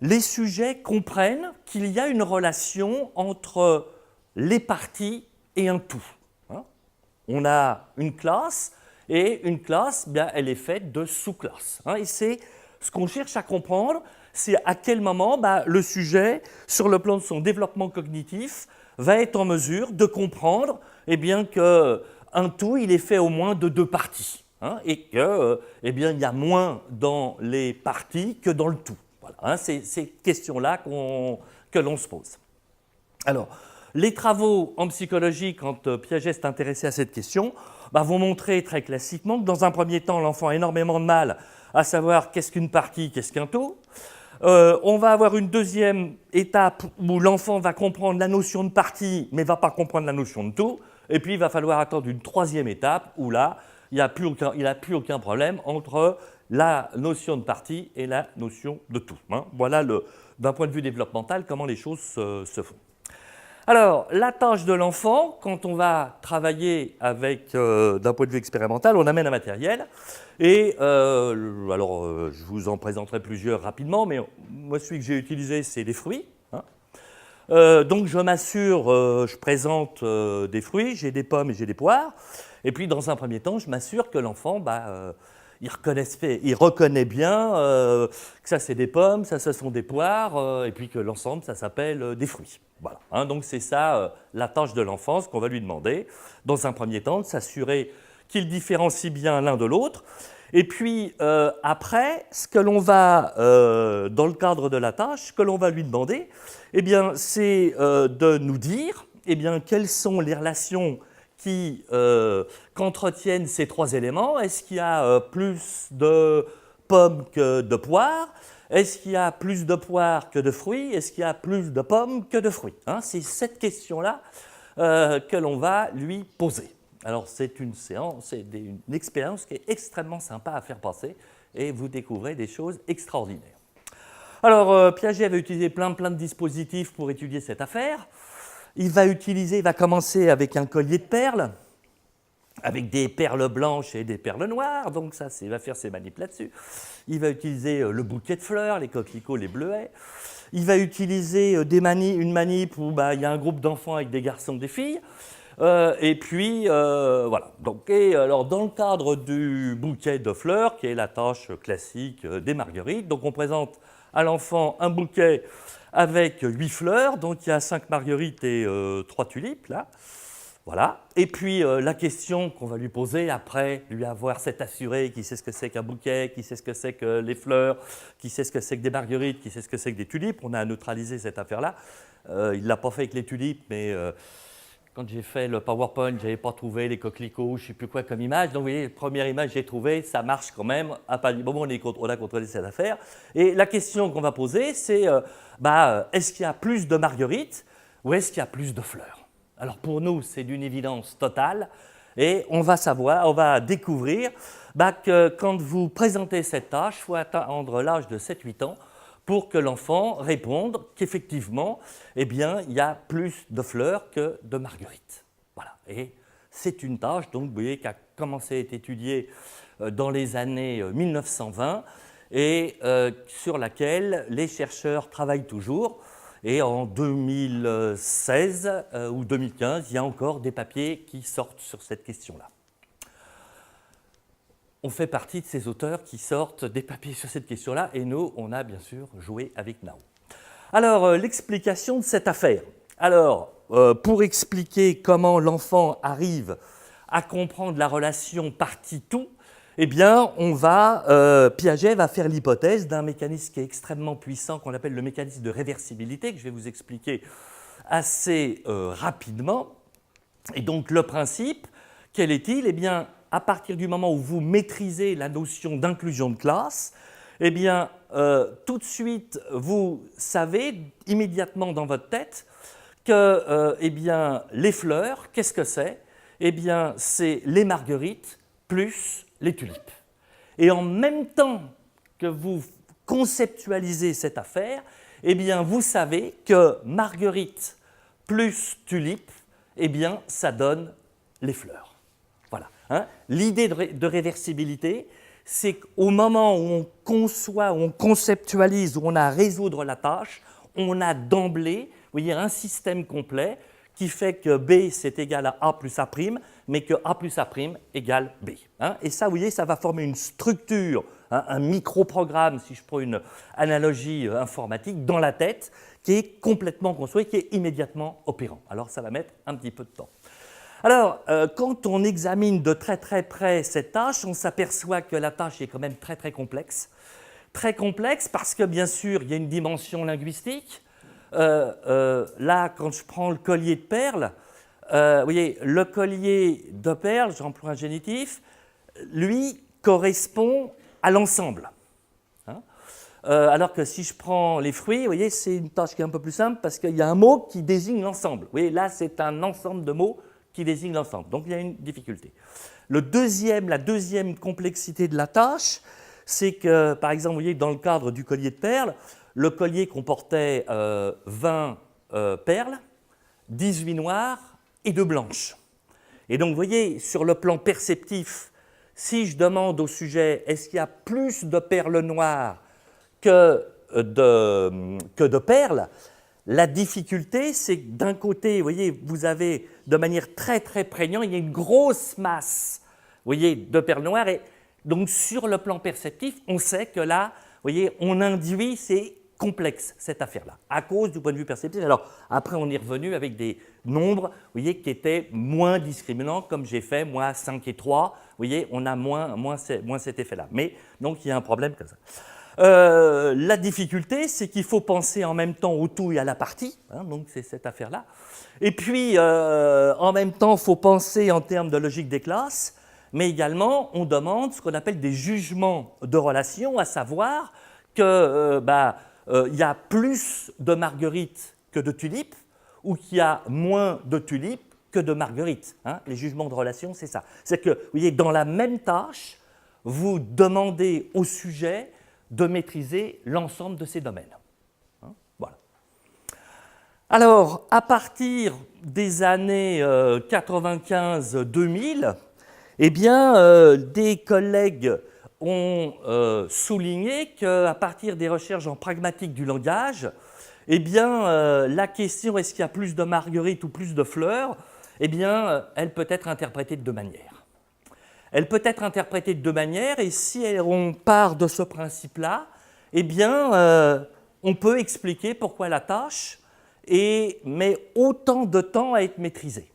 les sujets comprennent qu'il y a une relation entre les parties et un tout. Hein, on a une classe, et une classe, bien, elle est faite de sous-classes. Hein, et c'est ce qu'on cherche à comprendre, c'est à quel moment le sujet, sur le plan de son développement cognitif, va être en mesure de comprendre eh bien, qu'un tout, il est fait au moins de deux parties. Hein, et que, eh bien, il y a moins dans les parties que dans le tout. Voilà, hein, c'est ces questions-là que l'on se pose. Alors, les travaux en psychologie, quand Piaget s'est intéressé à cette question, vont montrer très classiquement que dans un premier temps, l'enfant a énormément de mal à savoir qu'est-ce qu'une partie, qu'est-ce qu'un tout. On va avoir une deuxième étape où l'enfant va comprendre la notion de partie, mais ne va pas comprendre la notion de tout. Et puis, il va falloir attendre une troisième étape où là, il n'a plus aucun problème entre la notion de partie et la notion de tout. Hein. Voilà, d'un point de vue développemental, comment les choses se font. Alors, la tâche de l'enfant, quand on va travailler avec, d'un point de vue expérimental, on amène un matériel. Et je vous en présenterai plusieurs rapidement, mais moi, celui que j'ai utilisé, c'est des fruits. Hein. Donc, je m'assure, je présente des fruits, j'ai des pommes et j'ai des poires. Et puis, dans un premier temps, je m'assure que l'enfant, il reconnaît bien que ça, c'est des pommes, ça, ce sont des poires, et puis que l'ensemble, ça s'appelle des fruits. Voilà. Hein, donc, c'est ça la tâche de l'enfant, ce qu'on va lui demander, dans un premier temps, de s'assurer qu'il différencie bien l'un de l'autre. Et puis, après, ce que l'on va, dans le cadre de la tâche, ce que l'on va lui demander, eh bien, c'est de nous dire eh bien, quelles sont les relations qu'entretiennent ces trois éléments. Est-ce qu'il y a plus de pommes que de poires? Est-ce qu'il y a plus de poires que de fruits? Est-ce qu'il y a plus de pommes que de fruits? Hein, c'est cette question-là que l'on va lui poser. Alors, c'est une expérience qui est extrêmement sympa à faire passer et vous découvrez des choses extraordinaires. Alors, Piaget avait utilisé plein de dispositifs pour étudier cette affaire. Il va commencer avec un collier de perles, avec des perles blanches et des perles noires, donc ça, il va faire ses manips là-dessus. Il va utiliser le bouquet de fleurs, les coquelicots, les bleuets. Il va utiliser une manip où il y a un groupe d'enfants avec des garçons et des filles. Et puis, voilà. Donc, alors, dans le cadre du bouquet de fleurs, qui est la tâche classique des marguerites, donc on présente à l'enfant un bouquet avec 8 fleurs, donc il y a 5 marguerites et 3 tulipes, là. Voilà. Et puis, la question qu'on va lui poser après, lui avoir s'est assuré qu'il sait ce que c'est qu'un bouquet, qu'il sait ce que c'est que les fleurs, qu'il sait ce que c'est que des marguerites, qu'il sait ce que c'est que des tulipes. On a neutralisé cette affaire-là. Il ne l'a pas fait avec les tulipes, mais quand j'ai fait le PowerPoint, je n'avais pas trouvé les coquelicots, je ne sais plus quoi comme image. Donc, vous voyez, la première image que j'ai trouvée, ça marche quand même. À partir du moment où on a contrôlé cette affaire. Et la question qu'on va poser, c'est est-ce qu'il y a plus de marguerites ou est-ce qu'il y a plus de fleurs? Alors, pour nous, c'est d'une évidence totale. Et on va découvrir que quand vous présentez cette tâche, il faut attendre l'âge de 7-8 ans pour que l'enfant réponde qu'effectivement, eh bien, il y a plus de fleurs que de marguerites. Voilà. Et c'est une tâche, donc, vous voyez, qui a commencé à être étudiée dans les années 1920 et sur laquelle les chercheurs travaillent toujours. Et en 2016 ou 2015, il y a encore des papiers qui sortent sur cette question-là. On fait partie de ces auteurs qui sortent des papiers sur cette question-là, et nous, on a bien sûr joué avec Nao. Alors, l'explication de cette affaire. Alors, pour expliquer comment l'enfant arrive à comprendre la relation partie-tout, eh bien, Piaget va faire l'hypothèse d'un mécanisme qui est extrêmement puissant, qu'on appelle le mécanisme de réversibilité, que je vais vous expliquer assez rapidement. Et donc, le principe, quel est-il? Eh bien, à partir du moment où vous maîtrisez la notion d'inclusion de classe, eh bien, tout de suite, vous savez immédiatement dans votre tête que eh bien, les fleurs, qu'est-ce que c'est? Eh bien, c'est les marguerites plus les tulipes. Et en même temps que vous conceptualisez cette affaire, eh bien, vous savez que marguerite plus tulipe, eh bien, ça donne les fleurs. Voilà. Hein? L'idée de réversibilité, c'est qu'au moment où on conçoit, où on conceptualise, où on a à résoudre la tâche, on a d'emblée, vous voyez, un système complet qui fait que B, c'est égal à A plus A', mais que A plus A' égale B. Hein? Et ça, vous voyez, ça va former une structure, hein, un microprogramme, si je prends une analogie informatique, dans la tête, qui est complètement construit, qui est immédiatement opérant. Alors, ça va mettre un petit peu de temps. Alors, quand on examine de très très près cette tâche, on s'aperçoit que la tâche est quand même très très complexe. Très complexe parce que, bien sûr, il y a une dimension linguistique. Là, quand je prends le collier de perles, vous voyez, le collier de perles, j'emploie un génitif, lui correspond à l'ensemble. Hein? Alors que si je prends les fruits, vous voyez, c'est une tâche qui est un peu plus simple parce qu'il y a un mot qui désigne l'ensemble. Vous voyez, là, c'est un ensemble de mots qui désigne l'ensemble. Donc, il y a une difficulté. La deuxième complexité de la tâche, c'est que, par exemple, vous voyez, dans le cadre du collier de perles, le collier comportait 20 perles, 18 noires et 2 blanches. Et donc, vous voyez, sur le plan perceptif, si je demande au sujet est-ce qu'il y a plus de perles noires que de perles, la difficulté, c'est que d'un côté, vous voyez, vous avez de manière très très prégnante, il y a une grosse masse, vous voyez, de perles noires. Et donc, sur le plan perceptif, on sait que là, vous voyez, on induit, c'est complexe, cette affaire-là, à cause du point de vue perceptif. Alors, après, on est revenu avec des nombres, vous voyez, qui étaient moins discriminants, comme j'ai fait, moi, 5 et 3, vous voyez, on a moins cet effet-là. Mais, donc, il y a un problème comme ça. La difficulté, c'est qu'il faut penser en même temps au tout et à la partie, hein, donc c'est cette affaire-là. Et puis, en même temps, il faut penser en termes de logique des classes, mais également, on demande ce qu'on appelle des jugements de relation, à savoir que il y a plus de marguerites que de tulipes, ou qu'il y a moins de tulipes que de marguerites. Hein. Les jugements de relation, c'est ça. C'est que, vous voyez, dans la même tâche, vous demandez au sujet de maîtriser l'ensemble de ces domaines. Hein, voilà. Alors, à partir des années 95-2000, eh bien, des collègues ont souligné qu'à partir des recherches en pragmatique du langage, eh bien, la question est-ce qu'il y a plus de marguerites ou plus de fleurs, eh bien, elle peut être interprétée de deux manières. Elle peut être interprétée de deux manières, et si on part de ce principe-là, eh bien, on peut expliquer pourquoi la tâche met autant de temps à être maîtrisée.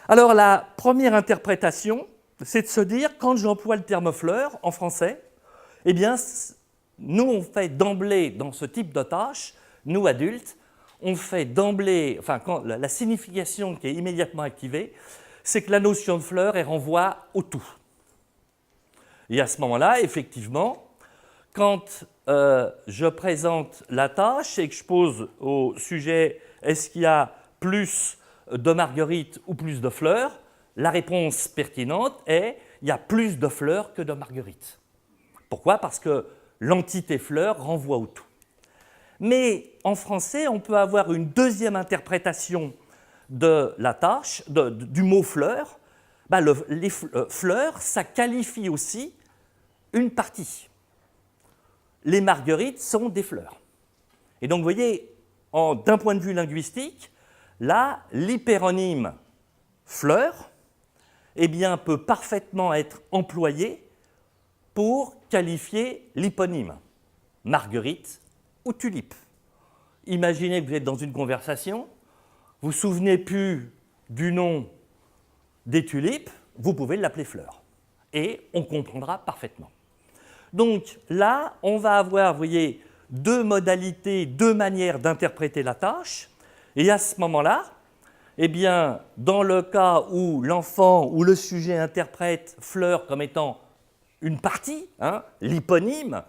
Alors, la première interprétation, c'est de se dire, quand j'emploie le terme fleur en français, eh bien, nous, on fait d'emblée, dans ce type de tâche, nous, adultes, on fait d'emblée, enfin, quand la signification qui est immédiatement activée, c'est que la notion de fleur, elle renvoie au tout. Et à ce moment-là, effectivement, quand je présente la tâche et que je pose au sujet « est-ce qu'il y a plus de marguerites ou plus de fleurs ?», la réponse pertinente est « il y a plus de fleurs que de marguerites ». Pourquoi? Parce que l'entité fleur renvoie au tout. Mais en français, on peut avoir une deuxième interprétation de la tâche, du mot fleur. Les fleurs, ça qualifie aussi une partie. Les marguerites sont des fleurs. Et donc, vous voyez, d'un point de vue linguistique, là, l'hyperonyme fleur, eh bien, peut parfaitement être employé pour qualifier l'hyponyme marguerite ou tulipe. Imaginez que vous êtes dans une conversation, vous ne vous souvenez plus du nom des tulipes, vous pouvez l'appeler fleur. et on comprendra parfaitement. Donc là, on va avoir, vous voyez, deux modalités, deux manières d'interpréter la tâche. Et à ce moment-là, eh bien, dans le cas où l'enfant ou le sujet interprète fleur comme étant une partie, l'hyponyme,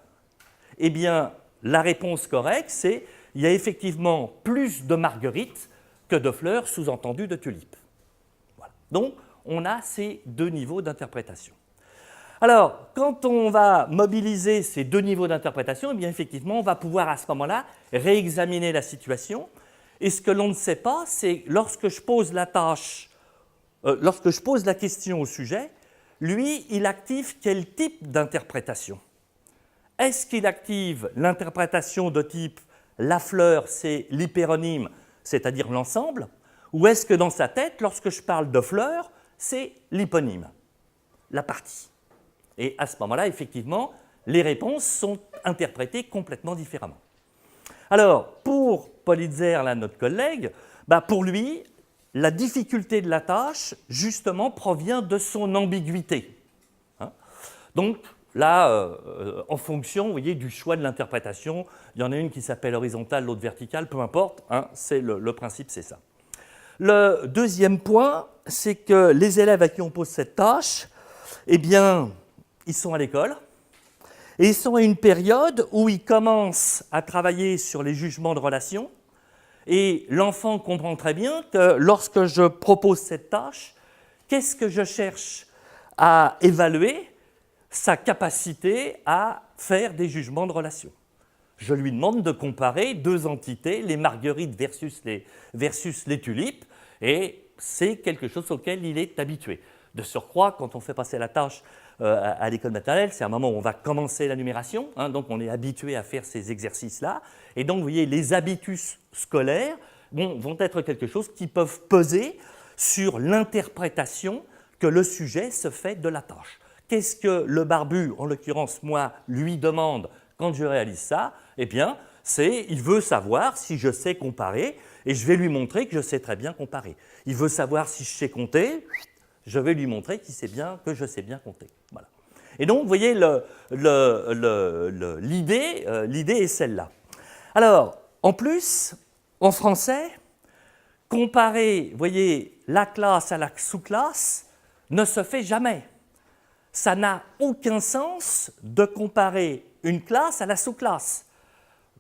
eh bien, la réponse correcte, c'est il y a effectivement plus de marguerites que de fleurs, sous-entendu de tulipes. Voilà. Donc, on a ces deux niveaux d'interprétation. Alors, quand on va mobiliser ces deux niveaux d'interprétation, eh bien, effectivement, on va pouvoir à ce moment-là réexaminer la situation. Et ce que l'on ne sait pas, c'est lorsque je pose la question au sujet, lui, il active quel type d'interprétation? Est-ce qu'il active l'interprétation de type la fleur, c'est l'hyperonyme, c'est-à-dire l'ensemble, ou est-ce que dans sa tête, lorsque je parle de fleur, c'est l'hyponyme, la partie? Et à ce moment-là, effectivement, les réponses sont interprétées complètement différemment. Alors, pour Politzer, là, notre collègue, pour lui, la difficulté de la tâche, justement, provient de son ambiguïté. Donc, là, en fonction, vous voyez, du choix de l'interprétation, il y en a une qui s'appelle horizontale, l'autre verticale, peu importe, c'est le principe, c'est ça. Le deuxième point, c'est que les élèves à qui on pose cette tâche, eh bien, ils sont à l'école, et ils sont à une période où ils commencent à travailler sur les jugements de relation, et l'enfant comprend très bien que lorsque je propose cette tâche, qu'est-ce que je cherche à évaluer? Sa capacité à faire des jugements de relation. Je lui demande de comparer deux entités, les marguerites versus les tulipes, et c'est quelque chose auquel il est habitué. De surcroît, quand on fait passer la tâche à l'école maternelle, c'est un moment où on va commencer la numération, donc on est habitué à faire ces exercices-là, et donc vous voyez, les habitus scolaires vont être quelque chose qui peuvent peser sur l'interprétation que le sujet se fait de la tâche. Qu'est-ce que le barbu, en l'occurrence moi, lui demande quand je réalise ça? Eh bien, il veut savoir si je sais comparer, et je vais lui montrer que je sais très bien comparer. Il veut savoir si je sais compter, je vais lui montrer que je sais bien compter. Voilà. Et donc, vous voyez, l'idée est celle-là. Alors, en plus, en français, comparer, vous voyez, la classe à la sous-classe ne se fait jamais. Ça n'a aucun sens de comparer une classe à la sous-classe.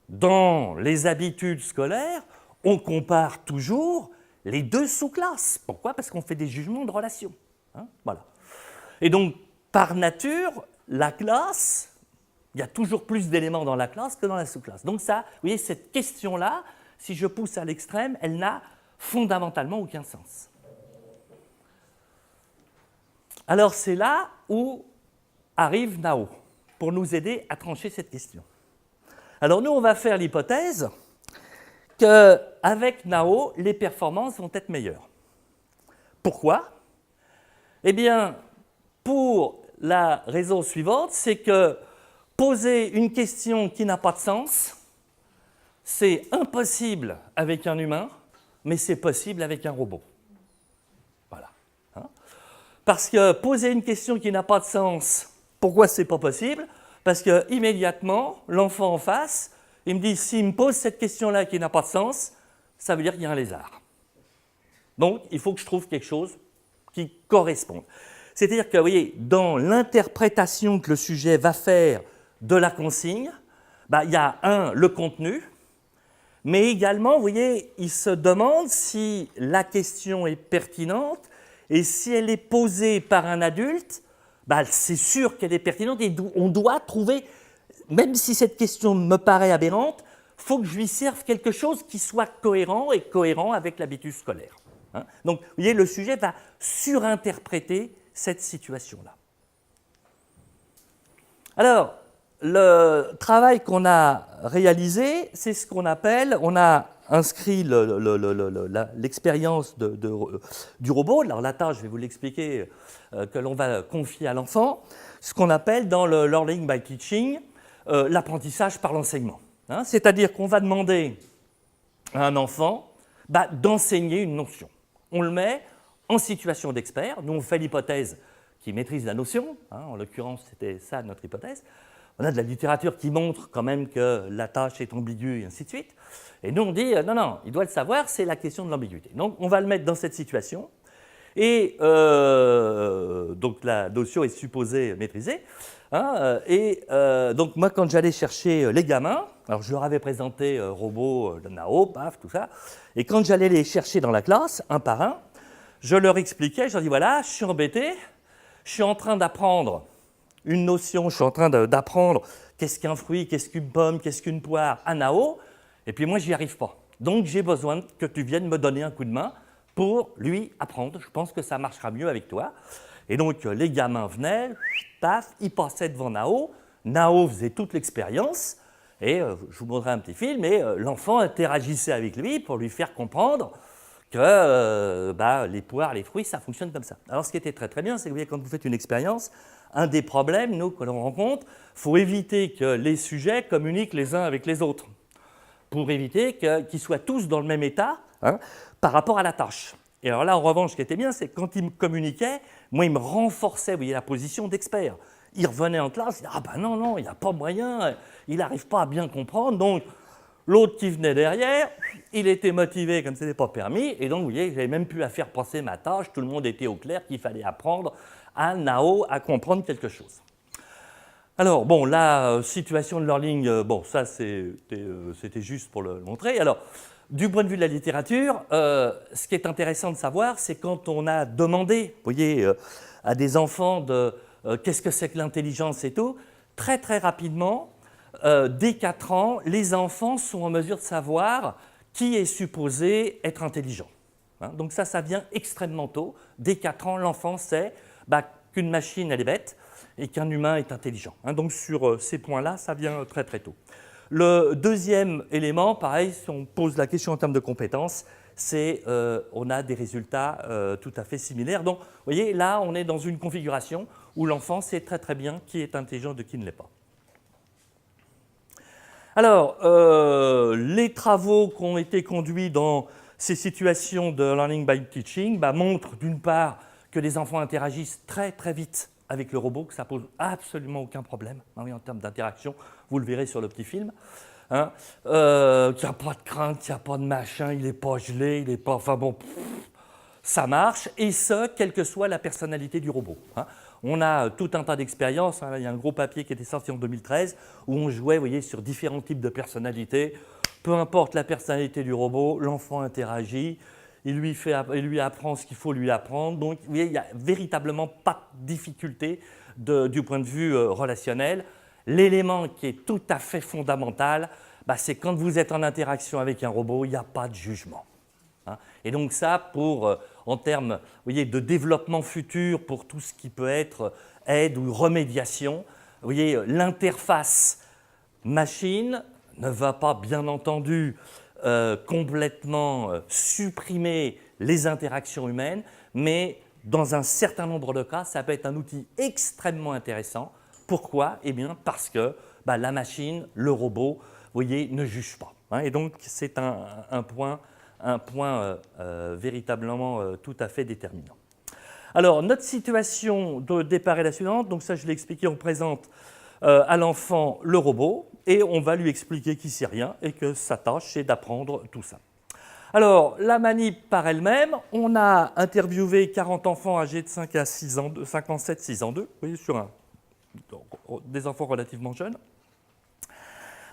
Dans les habitudes scolaires, on compare toujours les deux sous-classes. Pourquoi? Parce qu'on fait des jugements de relation. Voilà. Et donc, par nature, la classe, il y a toujours plus d'éléments dans la classe que dans la sous-classe. Donc ça, vous voyez, cette question-là, si je pousse à l'extrême, elle n'a fondamentalement aucun sens. Alors c'est là où arrive Nao, pour nous aider à trancher cette question. Alors nous, on va faire l'hypothèse qu'avec Nao, les performances vont être meilleures. Pourquoi? Eh bien, pour la raison suivante, c'est que poser une question qui n'a pas de sens, c'est impossible avec un humain, mais c'est possible avec un robot. Voilà. Parce que poser une question qui n'a pas de sens, pourquoi ce n'est pas possible? Parce qu'immédiatement, l'enfant en face, il me dit, s'il me pose cette question-là qui n'a pas de sens, ça veut dire qu'il y a un lézard. Donc, il faut que je trouve quelque chose qui corresponde. C'est-à-dire que, vous voyez, dans l'interprétation que le sujet va faire de la consigne, il y a le contenu, mais également, vous voyez, il se demande si la question est pertinente, et si elle est posée par un adulte, c'est sûr qu'elle est pertinente, et on doit trouver, même si cette question me paraît aberrante, il faut que je lui serve quelque chose qui soit cohérent et cohérent avec l'habitus scolaire. Donc, vous voyez, le sujet va surinterpréter cette situation-là. Alors, le travail qu'on a réalisé, c'est ce qu'on appelle, on a inscrit l'expérience du robot, alors la tâche, je vais vous l'expliquer, que l'on va confier à l'enfant, ce qu'on appelle dans le learning by teaching, l'apprentissage par l'enseignement. C'est-à-dire qu'on va demander à un enfant d'enseigner une notion. On le met en situation d'expert, nous on fait l'hypothèse qui maîtrise la notion, hein, en l'occurrence c'était ça notre hypothèse, on a de la littérature qui montre quand même que la tâche est ambiguë et ainsi de suite, et nous on dit non, non, il doit le savoir, c'est la question de l'ambiguïté. Donc on va le mettre dans cette situation, et donc la notion est supposée maîtrisée, hein, donc moi quand j'allais chercher les gamins, alors je leur avais présenté robot, Nao, paf, tout ça, et quand j'allais les chercher dans la classe, un par un, je leur expliquais, je leur dis voilà, je suis embêté, je suis en train d'apprendre une notion, je suis en train d'apprendre qu'est-ce qu'un fruit, qu'est-ce qu'une pomme, qu'est-ce qu'une poire, à Nao, et puis moi j'y arrive pas. Donc j'ai besoin que tu viennes me donner un coup de main pour lui apprendre. Je pense que ça marchera mieux avec toi. Et donc les gamins venaient, paf, ils passaient devant Nao. Nao faisait toute l'expérience. Et je vous montrerai un petit film, et l'enfant interagissait avec lui pour lui faire comprendre que les poires, les fruits, ça fonctionne comme ça. Alors ce qui était très très bien, c'est que vous voyez, quand vous faites une expérience, un des problèmes, nous, que l'on rencontre, il faut éviter que les sujets communiquent les uns avec les autres, pour éviter qu'ils soient tous dans le même état, hein, par rapport à la tâche. Et alors là, en revanche, ce qui était bien, c'est que quand ils me communiquaient, moi, ils me renforçaient, vous voyez, la position d'expert. Ils revenaient en classe, ils disaient « Ah ben non, non, il n'y a pas moyen, il n'arrive pas à bien comprendre. » Donc, l'autre qui venait derrière, il était motivé comme ce n'était pas permis, et donc, vous voyez, je n'avais même plus à faire passer ma tâche, tout le monde était au clair qu'il fallait apprendre à Nao à comprendre quelque chose. Alors, bon, la situation de learning, bon, ça, c'était juste pour le montrer. Alors, du point de vue de la littérature, ce qui est intéressant de savoir, c'est quand on a demandé, vous voyez, à des enfants de qu'est-ce que c'est que l'intelligence et tout, très très rapidement, dès 4 ans, les enfants sont en mesure de savoir qui est supposé être intelligent. Hein, donc ça vient extrêmement tôt. Dès 4 ans, l'enfant sait qu'une machine, elle est bête et qu'un humain est intelligent. Hein, donc sur ces points-là, ça vient très très tôt. Le deuxième élément, pareil, si on pose la question en termes de compétences, c'est on a des résultats tout à fait similaires. Donc, vous voyez, là, on est dans une configuration où l'enfant sait très très bien qui est intelligent de qui ne l'est pas. Alors, les travaux qui ont été conduits dans ces situations de learning by teaching montrent d'une part que les enfants interagissent très très vite avec le robot, que ça pose absolument aucun problème en termes d'interaction, vous le verrez sur le petit film. Hein, qu'il n'y a pas de crainte, qu'il n'y a pas de machin, il n'est pas gelé, il n'est pas... Enfin bon, ça marche, et ce, quelle que soit la personnalité du robot. Hein. On a tout un tas d'expériences, hein, il y a un gros papier qui était sorti en 2013, où on jouait, vous voyez, sur différents types de personnalités. Peu importe la personnalité du robot, l'enfant interagit, il lui apprend ce qu'il faut lui apprendre. Donc, vous voyez, il n'y a véritablement pas de difficulté du point de vue relationnel. L'élément qui est tout à fait fondamental, c'est quand vous êtes en interaction avec un robot, il n'y a pas de jugement. Hein. Et donc ça, en termes, vous voyez, de développement futur, pour tout ce qui peut être aide ou remédiation, vous voyez, l'interface machine ne va pas, bien entendu, complètement supprimer les interactions humaines, mais dans un certain nombre de cas, ça peut être un outil extrêmement intéressant. Pourquoi? Eh bien, parce que la machine, le robot, vous voyez, ne juge pas. Hein, et donc, c'est un point véritablement tout à fait déterminant. Alors, notre situation de départ est la suivante. Donc ça, je l'ai expliqué, on présente à l'enfant le robot et on va lui expliquer qu'il ne sait rien et que sa tâche, c'est d'apprendre tout ça. Alors, la manip par elle-même, on a interviewé 40 enfants âgés de 5 à 6 ans, 5 ans 7, 6 ans 2, vous voyez, sur des enfants relativement jeunes.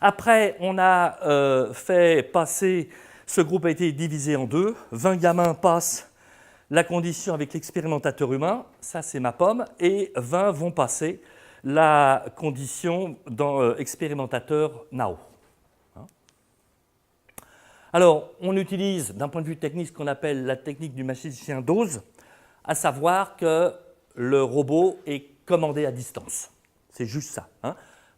Après, on a fait passer, ce groupe a été divisé en deux, 20 gamins passent la condition avec l'expérimentateur humain, ça c'est ma pomme, et 20 vont passer la condition dans expérimentateur Nao. Hein. Alors, on utilise d'un point de vue technique ce qu'on appelle la technique du magicien d'Oz, à savoir que le robot est commandé à distance. C'est juste ça. Hein.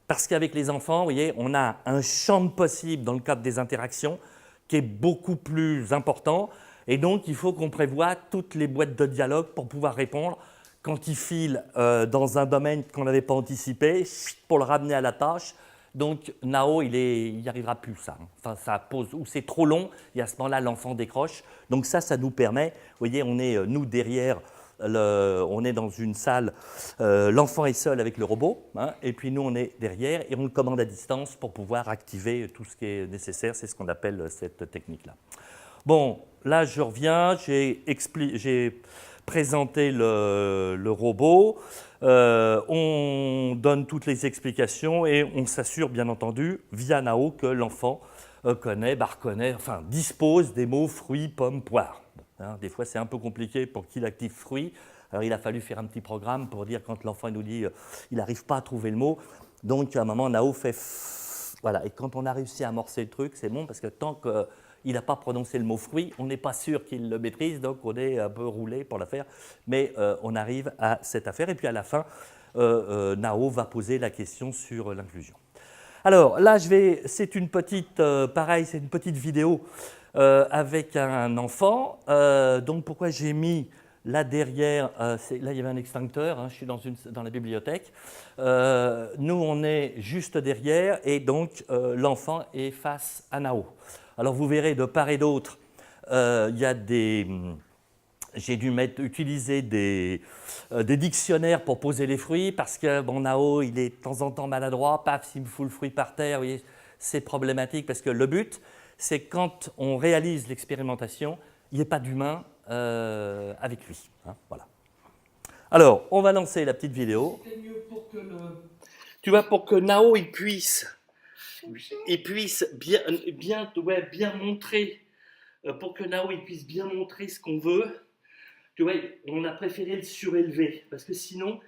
Parce qu'avec les enfants, vous voyez, on a un champ de possibles dans le cadre des interactions qui est beaucoup plus important. Et donc, il faut qu'on prévoie toutes les boîtes de dialogue pour pouvoir répondre quand il file dans un domaine qu'on n'avait pas anticipé, pour le ramener à la tâche. Donc, Nao, il n'y arrivera plus, ça. Enfin, ça pose, ou c'est trop long, et à ce moment-là, l'enfant décroche. Donc ça nous permet, vous voyez, on est, nous, derrière on est dans une salle, l'enfant est seul avec le robot, hein, et puis nous on est derrière et on le commande à distance pour pouvoir activer tout ce qui est nécessaire. C'est ce qu'on appelle cette technique-là. Bon, là je reviens, j'ai présenté le robot, on donne toutes les explications et on s'assure bien entendu via Nao que l'enfant reconnaît, enfin dispose des mots fruits, pommes, poires. Hein, des fois c'est un peu compliqué pour qu'il active fruits, alors il a fallu faire un petit programme pour dire quand l'enfant nous dit il n'arrive pas à trouver le mot, donc à un moment Nao fait voilà, et quand on a réussi à amorcer le truc, c'est bon parce que tant qu'il n'a pas prononcé le mot fruit, on n'est pas sûr qu'il le maîtrise, donc on est un peu roulé pour la faire, mais on arrive à cette affaire. Et puis à la fin, Nao va poser la question sur l'inclusion. Alors là, c'est une petite, pareil, c'est une petite vidéo avec un enfant. Donc pourquoi j'ai mis là derrière, là il y avait un extincteur, hein, je suis dans la bibliothèque. Nous on est juste derrière et donc l'enfant est face à Nao. Alors vous verrez de part et d'autre, il y a j'ai dû utiliser des dictionnaires pour poser les fruits parce que bon, Nao, il est de temps en temps maladroit, paf, s'il me fout le fruit par terre, vous voyez, c'est problématique parce que le but, c'est quand on réalise l'expérimentation, il n'y ait pas d'humain avec lui. Hein, voilà. Alors, on va lancer la petite vidéo. C'était mieux pour que tu vois, pour que Nao il puisse bien montrer, pour que Nao il puisse bien montrer ce qu'on veut. Tu vois, on a préféré le surélever, parce que sinon,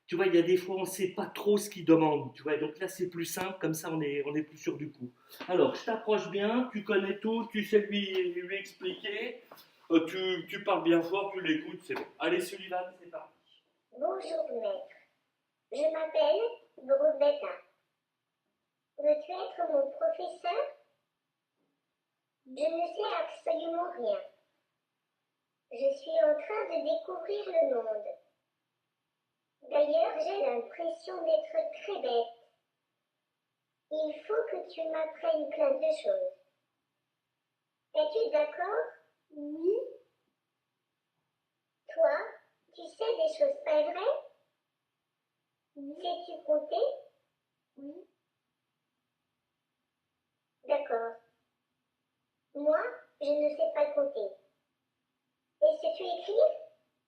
tu vois, il y a des fois, on ne sait pas trop ce qu'il demande. Tu vois, donc là, c'est plus simple, comme ça, on est plus sûr du coup. Alors, je t'approche bien, tu connais tout, tu sais lui expliquer, tu parles bien fort, tu l'écoutes, c'est bon. Allez, Sullivan, c'est parti. Bonjour, maître. Je m'appelle Brubetta. Veux-tu être mon professeur? Je ne sais absolument rien. Je suis en train de découvrir le monde. D'ailleurs, j'ai l'impression d'être très bête. Il faut que tu m'apprennes plein de choses. Es-tu d'accord? Oui. Toi, tu sais des choses pas vraies? Oui. Sais-tu compter? Oui. D'accord. Moi, je ne sais pas compter. Et sais-tu écrire?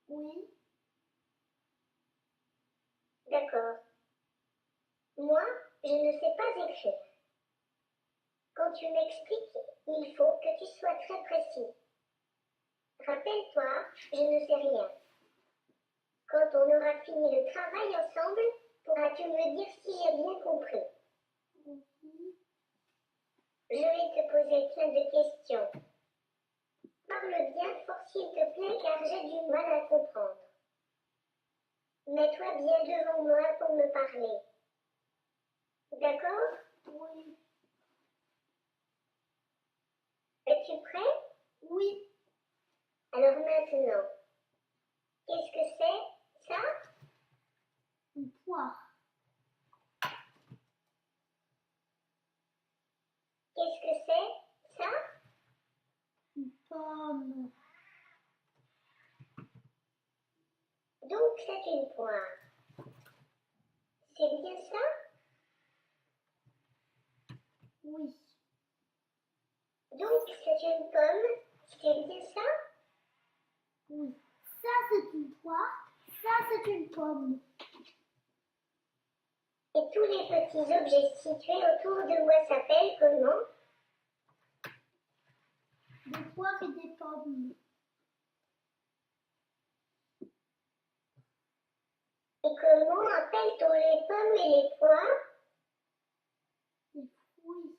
Oui. D'accord. Moi, je ne sais pas écrire. Quand tu m'expliques, il faut que tu sois très précis. Rappelle-toi, je ne sais rien. Quand on aura fini le travail ensemble, pourras-tu me dire si j'ai bien compris? Je vais te poser plein de questions. Parle bien fort s'il te plaît car j'ai du mal à comprendre. Mets-toi bien devant moi pour me parler. D'accord? Oui. Es-tu prêt? Oui. Alors maintenant, qu'est-ce que c'est, ça? Une poire. Qu'est-ce que c'est, ça? Une pomme. Donc c'est une poire. C'est bien ça? Oui. Donc c'est une pomme, c'est bien ça? Oui. Ça c'est une poire, ça c'est une pomme. Et tous les petits objets situés autour de moi s'appellent comment? Des poires et des pommes. Et comment appelle-t-on les pommes et les poires? Des fruits.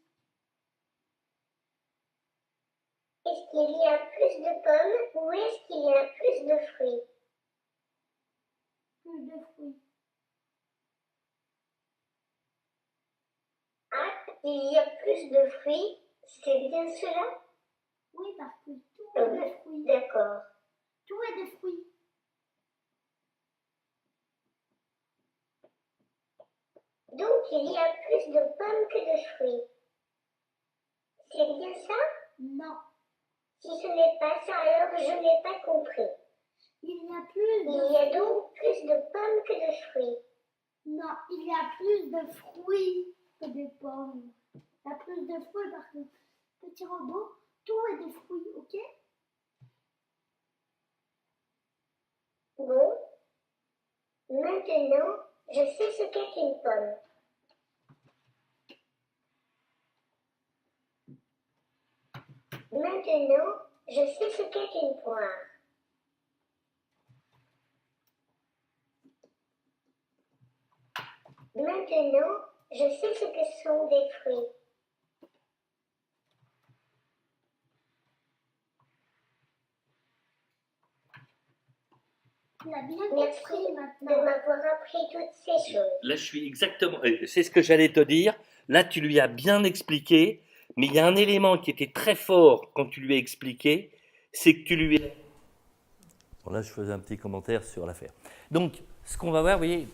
Est-ce qu'il y a plus de pommes ou est-ce qu'il y a plus de fruits? Plus de fruits. Ah, il y a plus de fruits, c'est bien cela? Oui, parce que tout est de fruits. D'accord. Tout est de fruits. Donc il y a plus de pommes que de fruits. C'est bien ça? Non. Si ce n'est pas ça, alors je n'ai pas compris. Il y a donc plus de pommes que de fruits. Non, il y a plus de fruits que de pommes. Il y a plus de fruits parce que, petit robot, tout est des fruits, ok? Bon, maintenant, je sais ce qu'est une pomme. Maintenant, je sais ce qu'est une poire. Maintenant, je sais ce que sont des fruits. Merci de m'avoir appris toutes ces choses. Là, je suis exactement. C'est ce que j'allais te dire. Là, tu lui as bien expliqué, mais il y a un élément qui était très fort quand tu lui as expliqué, c'est que tu lui as. Bon, là, je faisais un petit commentaire sur l'affaire. Donc, ce qu'on va voir, vous voyez,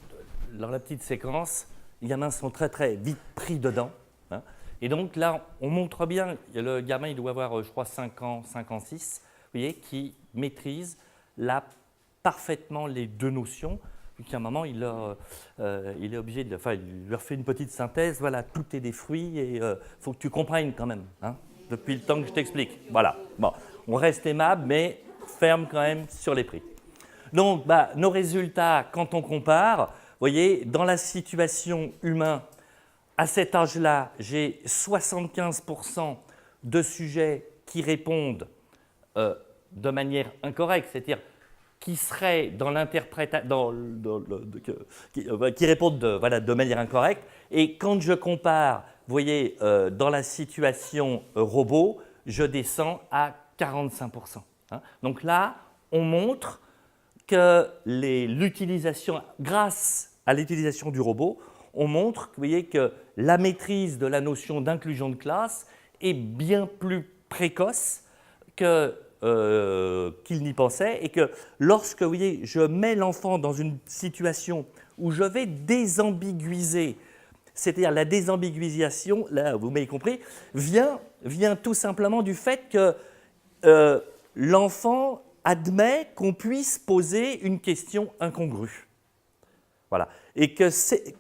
dans la petite séquence, les gamins sont très, très vite pris dedans. Hein, et donc, là, on montre bien, le gamin, il doit avoir, je crois, 5 ans, 6, vous voyez, qui maîtrise parfaitement les deux notions. Puis qu'à un moment, il est obligé de. Enfin, il leur fait une petite synthèse. Voilà, tout est des fruits et il faut que tu comprennes quand même, hein, depuis le temps que je t'explique. Voilà. Bon, on reste aimable, mais ferme quand même sur les prix. Donc, nos résultats, quand on compare, vous voyez, dans la situation humaine, à cet âge-là, j'ai 75% de sujets qui répondent de manière incorrecte, c'est-à-dire qui seraient dans l'interprétation, qui répondent de manière incorrecte. Et quand je compare, vous voyez, dans la situation robot, je descends à 45%. Hein. Donc là, on montre que l'utilisation, grâce à l'utilisation du robot, on montre, vous voyez, que la maîtrise de la notion d'inclusion de classe est bien plus précoce qu'il n'y pensait, et que lorsque, vous voyez, je mets l'enfant dans une situation où je vais désambiguiser, c'est-à-dire la désambiguisation, là, vous m'avez compris, vient tout simplement du fait que l'enfant admet qu'on puisse poser une question incongrue. Voilà. Et que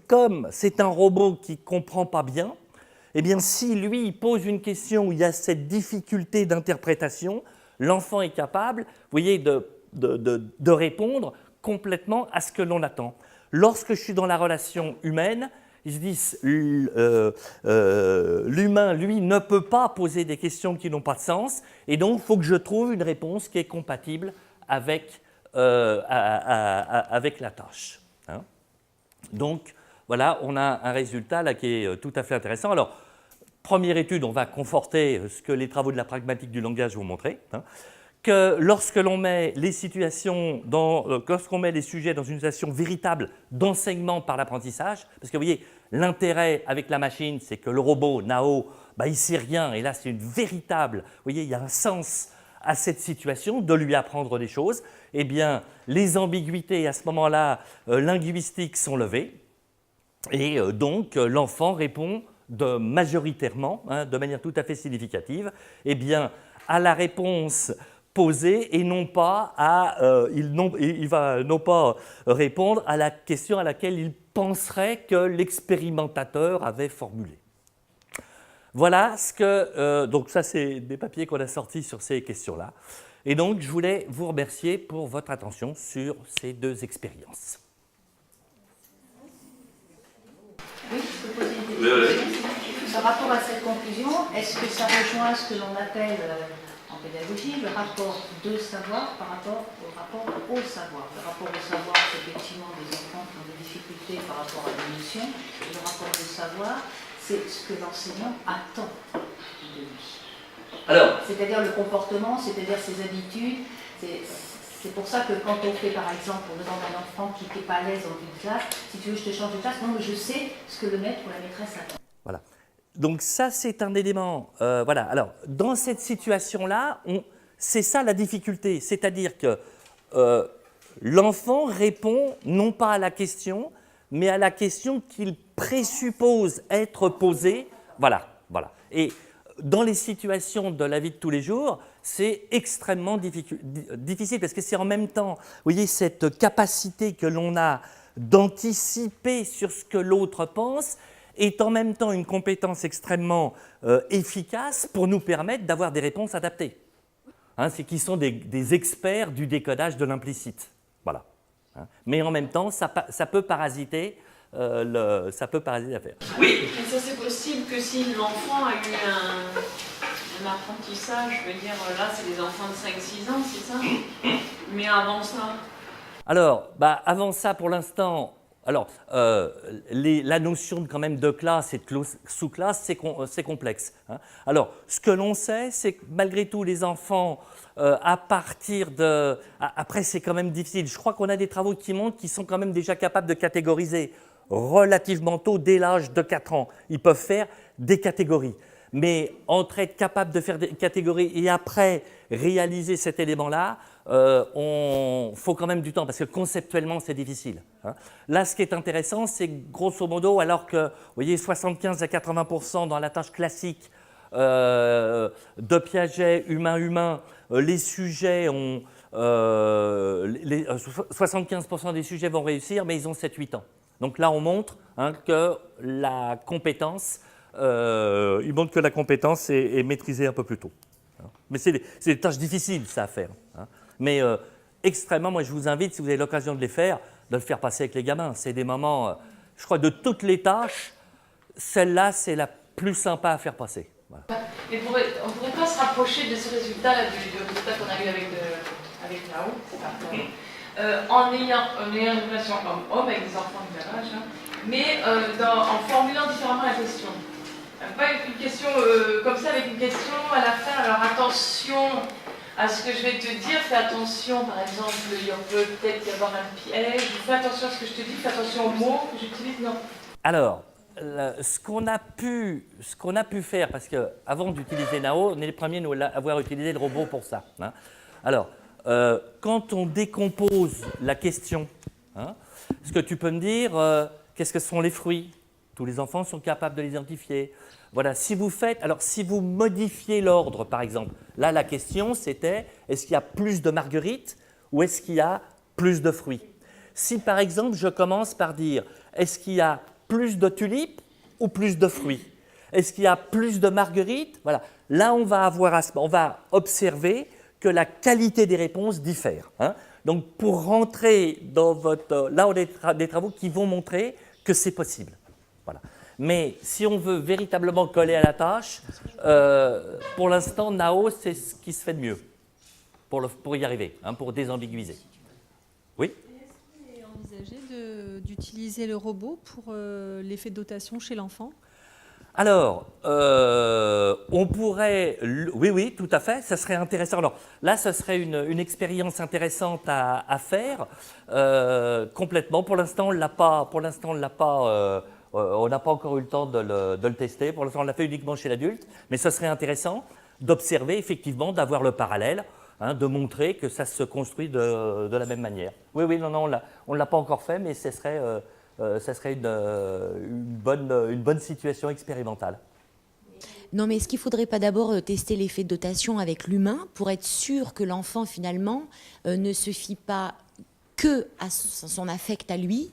comme c'est un robot qui ne comprend pas bien, eh bien, si lui il pose une question où il y a cette difficulté d'interprétation, l'enfant est capable, vous voyez, de répondre complètement à ce que l'on attend. Lorsque je suis dans la relation humaine, ils se disent l'humain, lui, ne peut pas poser des questions qui n'ont pas de sens, et donc il faut que je trouve une réponse qui est compatible avec la tâche. Hein. Donc, voilà, on a un résultat là qui est tout à fait intéressant. Alors, première étude, on va conforter ce que les travaux de la pragmatique du langage vont montrer, hein, que lorsque l'on met les situations lorsqu'on met les sujets dans une situation véritable d'enseignement par l'apprentissage, parce que vous voyez, l'intérêt avec la machine, c'est que le robot, Nao, il ne sait rien, et là c'est une véritable, vous voyez, il y a un sens à cette situation, de lui apprendre des choses, eh bien, les ambiguïtés à ce moment-là linguistiques sont levées, et donc l'enfant répond majoritairement, hein, de manière tout à fait significative, eh bien, à la réponse posée, et non pas il va non pas répondre à la question à laquelle il penserait que l'expérimentateur avait formulée. Voilà ce que... donc ça, c'est des papiers qu'on a sortis sur ces questions-là. Et donc, je voulais vous remercier pour votre attention sur ces deux expériences. Oui, je peux poser une question. Par rapport à cette conclusion, est-ce que ça rejoint ce que l'on appelle en pédagogie le rapport de savoir par rapport au rapport au savoir? Le rapport au savoir, c'est effectivement des enfants qui ont des difficultés par rapport à l'émotion. Le rapport de savoir, c'est ce que l'enseignant attend de lui. C'est-à-dire le comportement, c'est-à-dire ses habitudes. C'est pour ça que quand on fait, par exemple, on demande à un enfant qui n'était pas à l'aise dans une classe, si tu veux, je te change de classe, non, mais je sais ce que le maître ou la maîtresse attend. Voilà. Donc ça, c'est un élément. Voilà. Alors, dans cette situation-là, c'est ça la difficulté. C'est-à-dire que l'enfant répond non pas à la question, mais à la question qu'il présuppose être posée. Voilà. Et dans les situations de la vie de tous les jours, c'est extrêmement difficile parce que c'est en même temps, vous voyez, cette capacité que l'on a d'anticiper sur ce que l'autre pense est en même temps une compétence extrêmement efficace pour nous permettre d'avoir des réponses adaptées. Hein, c'est qu'ils sont des experts du décodage de l'implicite. Voilà. Hein. Mais en même temps, ça peut parasiter l'affaire. Oui. Mais ça, c'est possible que si l'enfant a eu un apprentissage, je veux dire, là, c'est des enfants de 5-6 ans, c'est ça? Mais avant ça? Alors, avant ça, pour l'instant, la notion quand même de classe et de sous-classe, c'est complexe. Hein. Alors, ce que l'on sait, c'est que malgré tout, les enfants, à partir de... Après, c'est quand même difficile. Je crois qu'on a des travaux qui montrent qu'ils sont quand même déjà capables de catégoriser relativement tôt, dès l'âge de 4 ans. Ils peuvent faire des catégories. Mais entre être capable de faire des catégories et après réaliser cet élément-là, faut quand même du temps, parce que conceptuellement, c'est difficile. Hein. Là, ce qui est intéressant, c'est que, grosso modo, alors que, vous voyez, 75 à 80% dans la tâche classique de Piaget, humain-humain, les sujets ont... 75% des sujets vont réussir, mais ils ont 7-8 ans. Donc là, on montre que la compétence... il montre que la compétence est maîtrisée un peu plus tôt. Hein. Mais c'est des tâches difficiles, ça, à faire. Hein. Mais extrêmement, moi, je vous invite, si vous avez l'occasion de les faire, de le faire passer avec les gamins. C'est des moments, je crois, de toutes les tâches, celle-là, c'est la plus sympa à faire passer. Voilà. Mais on ne pourrait pas se rapprocher de ce résultat-là, du résultat qu'on a eu avec Nao, c'est parfait. En ayant une relation homme-homme avec des enfants du même âge, hein, mais en formulant différemment la question. Pas une question comme ça, avec une question à la fin. Alors attention à ce que je vais te dire, fais attention, par exemple, il peut peut-être y avoir un piège, fais attention à ce que je te dis, fais attention aux mots que j'utilise, non. Alors, ce qu'on a pu faire, parce qu'avant d'utiliser Nao, on est les premiers à avoir utilisé le robot pour ça. Hein. Alors, quand on décompose la question, hein, est-ce que tu peux me dire qu'est-ce que sont les fruits? Tous les enfants sont capables de l'identifier. Voilà, si vous modifiez l'ordre, par exemple, là, la question, c'était est-ce qu'il y a plus de marguerites ou est-ce qu'il y a plus de fruits? Si, par exemple, je commence par dire est-ce qu'il y a plus de tulipes ou plus de fruits? Est-ce qu'il y a plus de marguerites? Voilà, là, on va observer que la qualité des réponses diffère. Hein. Donc, pour rentrer dans votre... Là, on a des travaux qui vont montrer que c'est possible. Voilà. Mais si on veut véritablement coller à la tâche, pour l'instant, Nao, c'est ce qui se fait de mieux pour y arriver, hein, pour désambiguiser. Oui? Est-ce qu'il est envisagé d'utiliser le robot pour l'effet de dotation chez l'enfant? Alors, on pourrait... Oui, tout à fait, ça serait intéressant. Alors, là, ce serait une expérience intéressante à faire, complètement. Pour l'instant, on n'a pas encore eu le temps de le tester. Pour l'instant, on l'a fait uniquement chez l'adulte. Mais ce serait intéressant d'observer, effectivement, d'avoir le parallèle, hein, de montrer que ça se construit de la même manière. Oui, non, on ne l'a pas encore fait, mais ce serait une bonne situation expérimentale. Non, mais est-ce qu'il ne faudrait pas d'abord tester l'effet de dotation avec l'humain pour être sûr que l'enfant, finalement, ne se fie pas que à son affect à lui,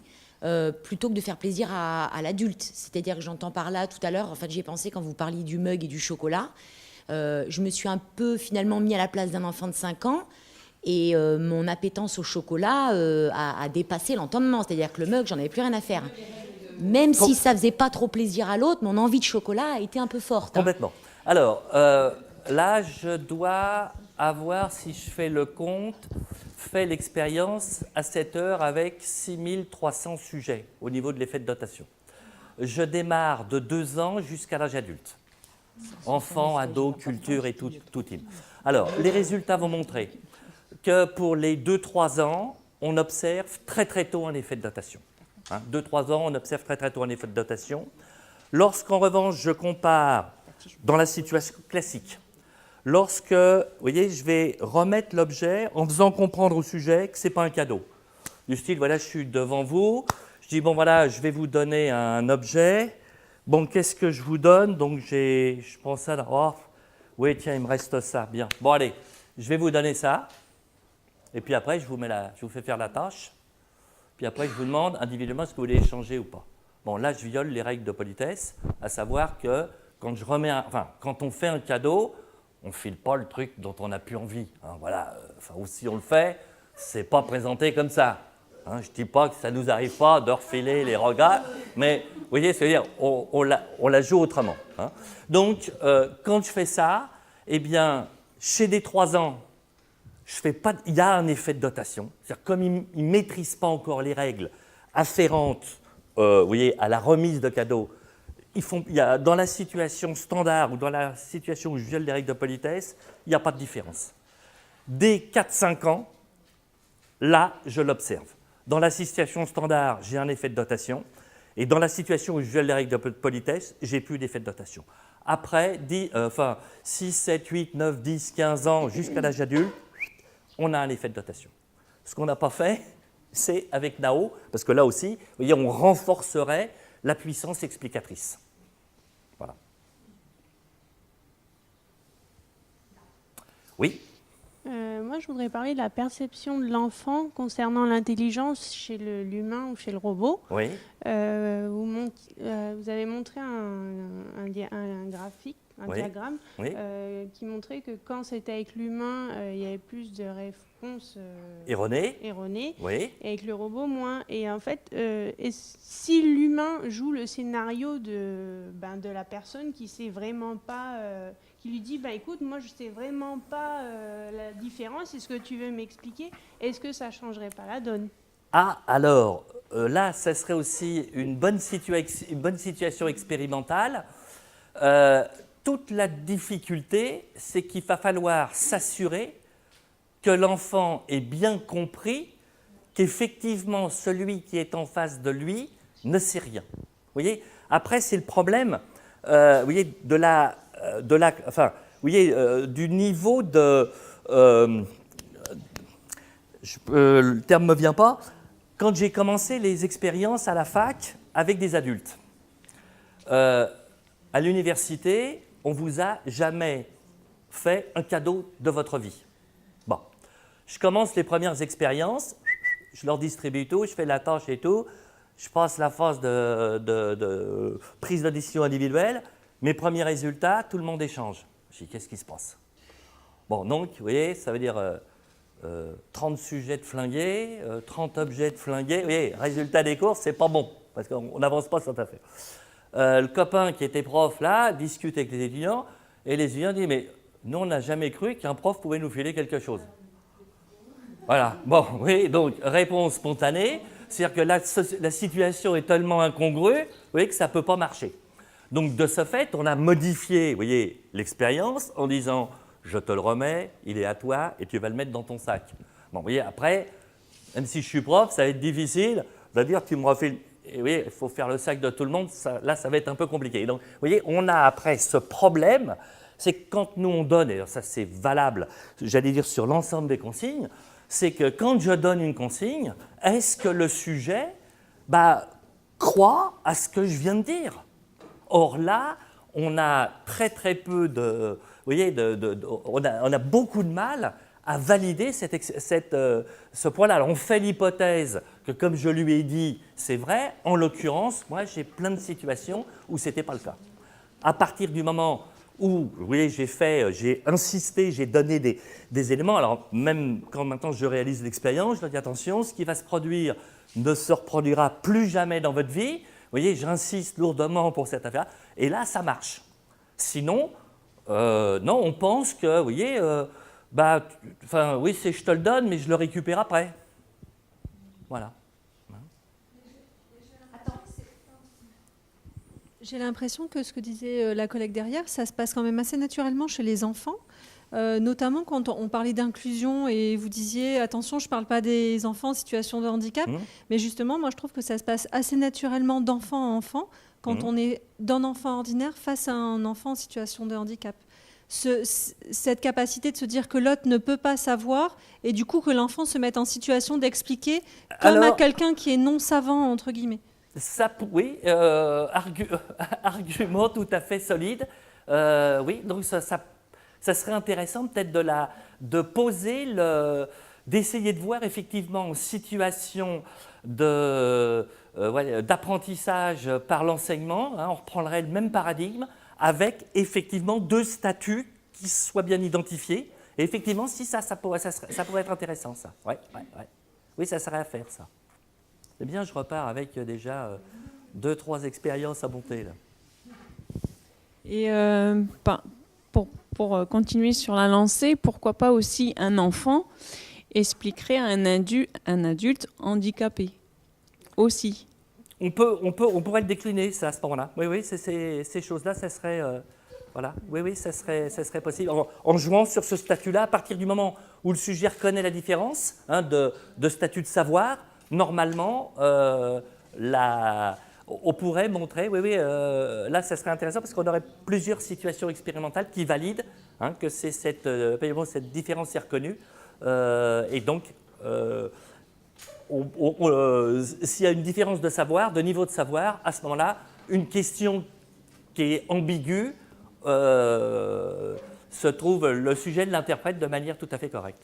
plutôt que de faire plaisir à l'adulte? C'est-à-dire que j'entends par là, tout à l'heure, j'y ai pensé quand vous parliez du mug et du chocolat, je me suis un peu, finalement, mis à la place d'un enfant de 5 ans, et mon appétence au chocolat a dépassé l'entendement. C'est-à-dire que le mug, j'en avais plus rien à faire. Même si ça faisait pas trop plaisir à l'autre, mon envie de chocolat a été un peu forte. Complètement. Alors, là, je dois avoir, si je fais le compte, fait l'expérience à cette heure avec 6300 sujets au niveau de l'effet de dotation. Je démarre de 2 ans jusqu'à l'âge adulte. Enfants, ados, culture et tout team. Alors, les résultats vont montrer que pour les 2-3 ans, on observe très très tôt un effet de dotation. 2-3 ans, on observe très très tôt un effet de dotation. Lorsqu'en revanche, je compare dans la situation classique, lorsque, vous voyez, je vais remettre l'objet en faisant comprendre au sujet que ce n'est pas un cadeau. Du style, voilà, je suis devant vous, je dis, bon voilà, je vais vous donner un objet, Bon, qu'est-ce que je vous donne? Donc, je prends ça là. Oh, oui, tiens, il me reste ça. Bien. Bon, allez, je vais vous donner ça. Et puis après, je vous fais faire la tâche. Puis après, je vous demande individuellement ce que vous voulez échanger ou pas. Bon, là, je viole les règles de politesse, à savoir que quand quand on fait un cadeau, on ne file pas le truc dont on n'a plus envie. Hein, voilà. Ou si on le fait, c'est pas présenté comme ça. Hein, je ne dis pas que ça ne nous arrive pas de refiler les regards, mais vous voyez, c'est-à-dire on la joue autrement. Hein. Donc, quand je fais ça, eh bien, chez des 3 ans, il y a un effet de dotation. C'est-à-dire, comme ils ne maîtrisent pas encore les règles afférentes vous voyez, à la remise de cadeaux, dans la situation standard ou dans la situation où je viole les règles de politesse, il n'y a pas de différence. Dès 4-5 ans, là, je l'observe. Dans la situation standard, j'ai un effet de dotation. Et dans la situation où je viole les règles de politesse, je n'ai plus d'effet de dotation. Après, 6, 7, 8, 9, 10, 15 ans, jusqu'à l'âge adulte, on a un effet de dotation. Ce qu'on n'a pas fait, c'est avec Nao, parce que là aussi, vous voyez, on renforcerait la puissance explicatrice. Voilà. Oui. Moi, je voudrais parler de la perception de l'enfant concernant l'intelligence chez l'humain ou chez le robot. Oui. Vous avez montré un graphique, diagramme, oui. Qui montrait que quand c'était avec l'humain, il y avait plus de réponses erronées. Oui. Et avec le robot, moins. Et en fait, si l'humain joue le scénario de la personne qui sait vraiment pas... qui lui dit, écoute, moi je ne sais vraiment pas la différence, est-ce que tu veux m'expliquer? Est-ce que ça ne changerait pas la donne? Ah, alors, là, ça serait aussi une bonne situation expérimentale. Toute la difficulté, c'est qu'il va falloir s'assurer que l'enfant ait bien compris qu'effectivement, celui qui est en face de lui ne sait rien. Vous voyez? Après, c'est le problème vous voyez, du niveau de... le terme ne me vient pas. Quand j'ai commencé les expériences à la fac avec des adultes, à l'université, on ne vous a jamais fait un cadeau de votre vie. Bon, je commence les premières expériences, je leur distribue tout, je fais la tâche et tout, je passe la phase de prise de décision individuelle. Mes premiers résultats, tout le monde échange. Je dis, qu'est-ce qui se passe? Bon, donc, vous voyez, ça veut dire 30 sujets de flingués, 30 objets de flingués. Vous voyez, résultat des courses, c'est pas bon, parce qu'on n'avance pas sur ta affaire. Le copain qui était prof, là, discute avec les étudiants, et les étudiants disent, mais nous, on n'a jamais cru qu'un prof pouvait nous filer quelque chose. Voilà, bon, oui, donc, réponse spontanée, c'est-à-dire que la situation est tellement incongrue, vous voyez, que ça ne peut pas marcher. Donc, de ce fait, on a modifié, vous voyez, l'expérience en disant, je te le remets, il est à toi, et tu vas le mettre dans ton sac. Bon, vous voyez, après, même si je suis prof, ça va être difficile de dire, tu me refiles. Et oui, il faut faire le sac de tout le monde, là, ça va être un peu compliqué. Donc, vous voyez, on a après ce problème, c'est que quand nous, on donne, et ça, c'est valable, j'allais dire, sur l'ensemble des consignes, c'est que quand je donne une consigne, est-ce que le sujet croit à ce que je viens de dire? Or là, on a très très peu de... Vous voyez, on a beaucoup de mal à valider ce point-là. Alors on fait l'hypothèse que, comme je lui ai dit, c'est vrai. En l'occurrence, moi, j'ai plein de situations où ce n'était pas le cas. À partir du moment où, vous voyez, j'ai insisté, j'ai donné des éléments. Alors même quand maintenant je réalise l'expérience, je leur dis attention, ce qui va se produire ne se reproduira plus jamais dans votre vie. Vous voyez, j'insiste lourdement pour cette affaire. Et là, ça marche. Sinon, non, on pense que, vous voyez, oui, je te le donne, mais je le récupère après. Voilà. J'ai l'impression que ce que disait la collègue derrière, ça se passe quand même assez naturellement chez les enfants, notamment quand on parlait d'inclusion et vous disiez attention, je ne parle pas des enfants en situation de handicap, mais justement, moi je trouve que ça se passe assez naturellement d'enfant à enfant quand on est d'un enfant ordinaire face à un enfant en situation de handicap. Cette capacité de se dire que l'autre ne peut pas savoir et du coup que l'enfant se mette en situation d'expliquer comme à quelqu'un qui est non savant, entre guillemets. Oui, argument tout à fait solide. Oui, donc ça serait intéressant peut-être de poser, d'essayer de voir effectivement en situation d'apprentissage par l'enseignement, hein, on reprendrait le même paradigme avec effectivement 2 statuts qui soient bien identifiés. Et effectivement, si ça pourrait être intéressant, ça. Ouais. Oui, ça serait à faire, ça. Eh bien, je repars avec déjà 2-3 expériences à monter, là. Et pour continuer sur la lancée, pourquoi pas aussi un enfant expliquerait à un adulte handicapé aussi. On pourrait le décliner, ça, à ce moment-là. Oui, ces choses-là, ça serait... voilà, oui, ça serait possible. En jouant sur ce statut-là, à partir du moment où le sujet reconnaît la différence, hein, de statut de savoir, normalement, on pourrait montrer, là, ça serait intéressant parce qu'on aurait plusieurs situations expérimentales qui valident, hein, que cette différence est reconnue. Et donc, s'il y a une différence de savoir, de niveau de savoir, à ce moment-là, une question qui est ambiguë, se trouve, le sujet l'interprète de manière tout à fait correcte.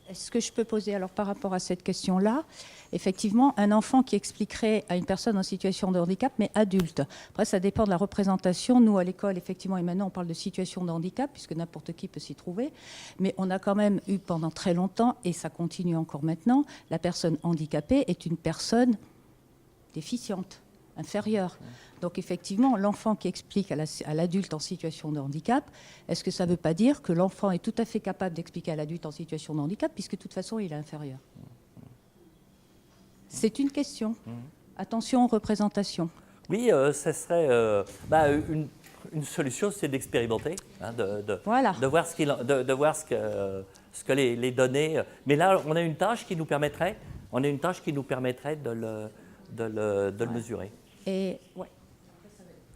Est-ce que je peux poser alors par rapport à cette question-là, effectivement, un enfant qui expliquerait à une personne en situation de handicap, mais adulte. Après, ça dépend de la représentation. Nous, à l'école, effectivement, et maintenant, on parle de situation de handicap, puisque n'importe qui peut s'y trouver. Mais on a quand même eu pendant très longtemps, et ça continue encore maintenant, la personne handicapée est une personne déficiente, inférieure. Donc effectivement, l'enfant qui explique à l'adulte en situation de handicap, est-ce que ça ne veut pas dire que l'enfant est tout à fait capable d'expliquer à l'adulte en situation de handicap, puisque de toute façon, il est inférieur? C'est une question. Attention aux représentations. Oui, ça serait une solution, c'est d'expérimenter, hein, de voir ce que les données. Mais là, on a une tâche qui nous permettrait, de le mesurer. Et ouais.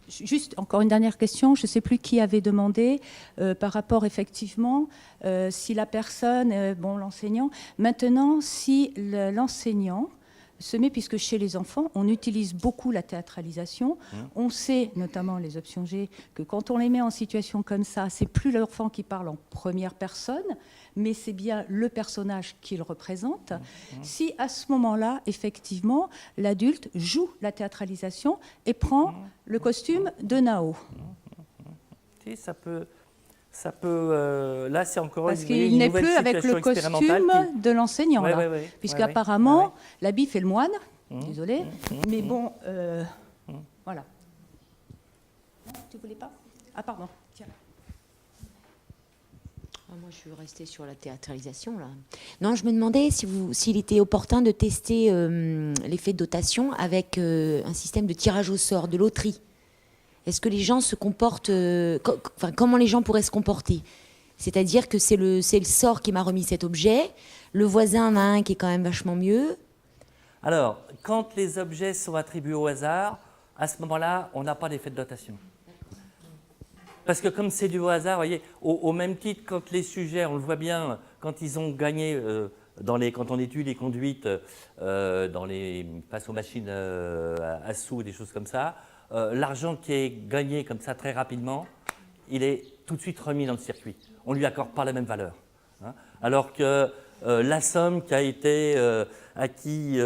Juste encore une dernière question, je ne sais plus qui avait demandé par rapport effectivement si la personne, l'enseignant, maintenant si l'enseignant se met, puisque chez les enfants, on utilise beaucoup la théâtralisation, on sait, notamment les options G, que quand on les met en situation comme ça, c'est plus l'enfant qui parle en première personne, mais c'est bien le personnage qu'il représente. Si à ce moment-là, effectivement, l'adulte joue la théâtralisation et prend le costume de Nao. Si, ça peut là, c'est encore parce qu'il n'est plus avec le costume de l'enseignant, puisqu'apparemment, l'habit fait le moine, désolé, mais bon, voilà. Tu voulais pas? Ah, pardon, tiens. Moi, je suis restée sur la théâtralisation, là. Non, je me demandais s'il était opportun de tester l'effet de dotation avec un système de tirage au sort, de loterie. Est-ce que les gens se comportent... comment les gens pourraient se comporter? C'est-à-dire que c'est le sort qui m'a remis cet objet, le voisin en a un qui est quand même vachement mieux. Alors, quand les objets sont attribués au hasard, à ce moment-là, on n'a pas d'effet de dotation. Parce que comme c'est du hasard, vous voyez, au même titre, quand les sujets, on le voit bien, quand ils ont gagné, quand on étudie les conduites face aux machines à sous, des choses comme ça, l'argent qui est gagné comme ça très rapidement, il est tout de suite remis dans le circuit. On ne lui accorde pas la même valeur. Hein. Alors que la somme qui a été acquise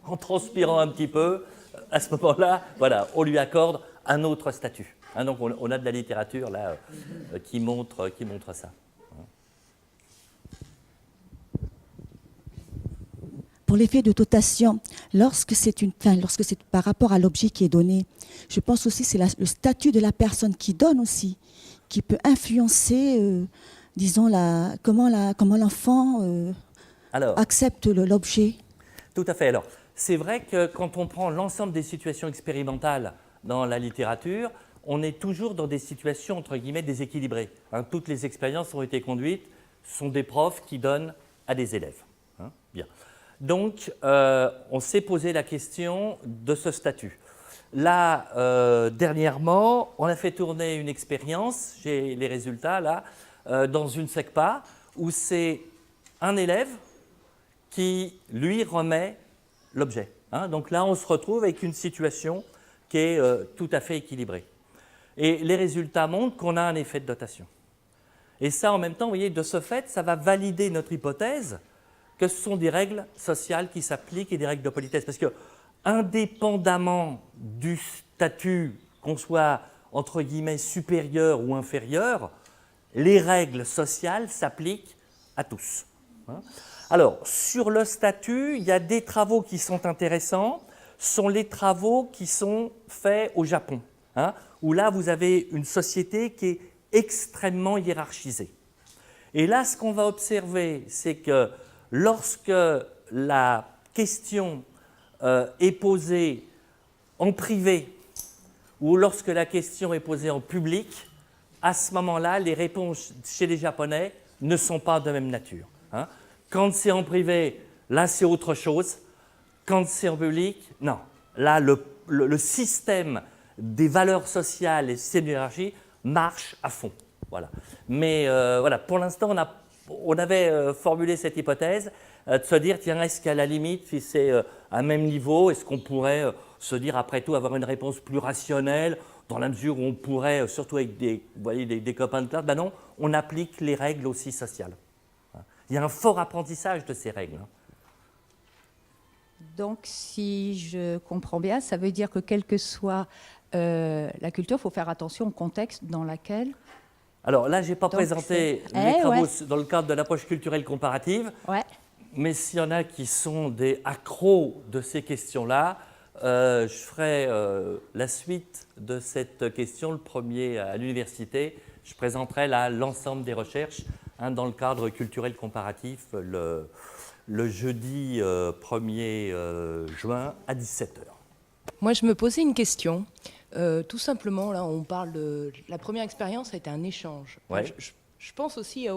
en transpirant un petit peu, à ce moment-là, voilà, on lui accorde un autre statut. Hein, donc on a de la littérature là qui montre ça. Pour l'effet de dotation, lorsque c'est par rapport à l'objet qui est donné, je pense aussi que c'est le statut de la personne qui donne aussi, qui peut influencer, disons, comment l'enfant accepte l'objet. Tout à fait. Alors, c'est vrai que quand on prend l'ensemble des situations expérimentales dans la littérature, on est toujours dans des situations, entre guillemets, déséquilibrées. Hein, toutes les expériences ont été conduites, sont des profs qui donnent à des élèves. Hein, bien. Donc, on s'est posé la question de ce statut. Là, dernièrement, on a fait tourner une expérience, j'ai les résultats là, dans une SECPA, où c'est un élève qui, lui, remet l'objet. hein. Donc là, on se retrouve avec une situation qui est tout à fait équilibrée. Et les résultats montrent qu'on a un effet de dotation. Et ça, en même temps, vous voyez, de ce fait, ça va valider notre hypothèse que ce sont des règles sociales qui s'appliquent et des règles de politesse. Parce que, indépendamment du statut, qu'on soit, entre guillemets, supérieur ou inférieur, les règles sociales s'appliquent à tous. Hein. Alors, sur le statut, il y a des travaux qui sont intéressants, sont les travaux qui sont faits au Japon, hein, où là, vous avez une société qui est extrêmement hiérarchisée. Et là, ce qu'on va observer, c'est que lorsque la question est posée en privé ou lorsque la question est posée en public, à ce moment-là, les réponses chez les Japonais ne sont pas de même nature. Hein. Quand c'est en privé, là, c'est autre chose. Quand c'est en public, non. Là, le système des valeurs sociales et le système de hiérarchie marche à fond. Voilà. Mais voilà, pour l'instant, on avait formulé cette hypothèse de se dire, tiens, est-ce qu'à la limite, si c'est à même niveau, est-ce qu'on pourrait se dire, après tout, avoir une réponse plus rationnelle, dans la mesure où on pourrait, surtout avec des copains de classe, ben non, on applique les règles aussi sociales. Il y a un fort apprentissage de ces règles. Donc, si je comprends bien, ça veut dire que quelle que soit la culture, il faut faire attention au contexte dans lequel... Alors là, je n'ai pas présenté les travaux dans le cadre de l'approche culturelle comparative, mais s'il y en a qui sont des accros de ces questions-là, je ferai la suite de cette question, le premier à l'université. Je présenterai là l'ensemble des recherches dans le cadre culturel comparatif le jeudi 1er juin à 17h. Moi, je me posais une question. Tout simplement, là, on parle de... La première expérience a été un échange. Ouais. Je pense aussi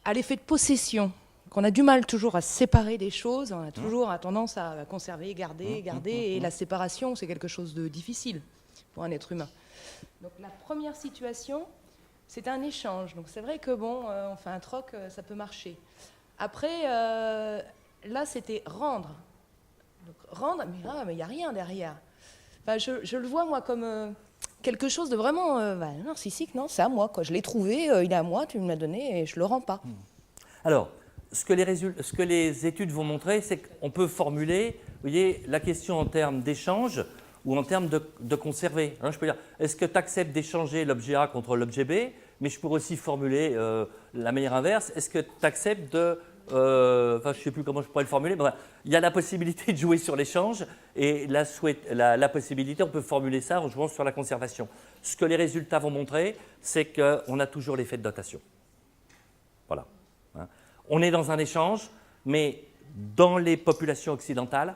à l'effet de possession, qu'on a du mal toujours à séparer des choses. On a toujours tendance à conserver, garder. Et la séparation, c'est quelque chose de difficile pour un être humain. Donc la première situation, c'est un échange. Donc c'est vrai que bon, on fait un troc, ça peut marcher. Après, là, c'était rendre. Donc, rendre, mais là, il n'y a rien derrière. Enfin, je le vois, moi, comme quelque chose de vraiment narcissique. Non, c'est à moi, quoi. Je l'ai trouvé, il est à moi, tu me l'as donné et je ne le rends pas. Alors, ce que les études vont montrer, c'est qu'on peut formuler, vous voyez, la question en termes d'échange ou en termes de conserver. Hein, je peux dire, est-ce que tu acceptes d'échanger l'objet A contre l'objet B? Mais je pourrais aussi formuler la manière inverse. Est-ce que tu acceptes de... je ne sais plus comment je pourrais le formuler. Mais il y a la possibilité de jouer sur l'échange et la possibilité, on peut formuler ça en jouant sur la conservation. Ce que les résultats vont montrer, c'est qu'on a toujours l'effet de dotation. Voilà. Hein. On est dans un échange, mais dans les populations occidentales,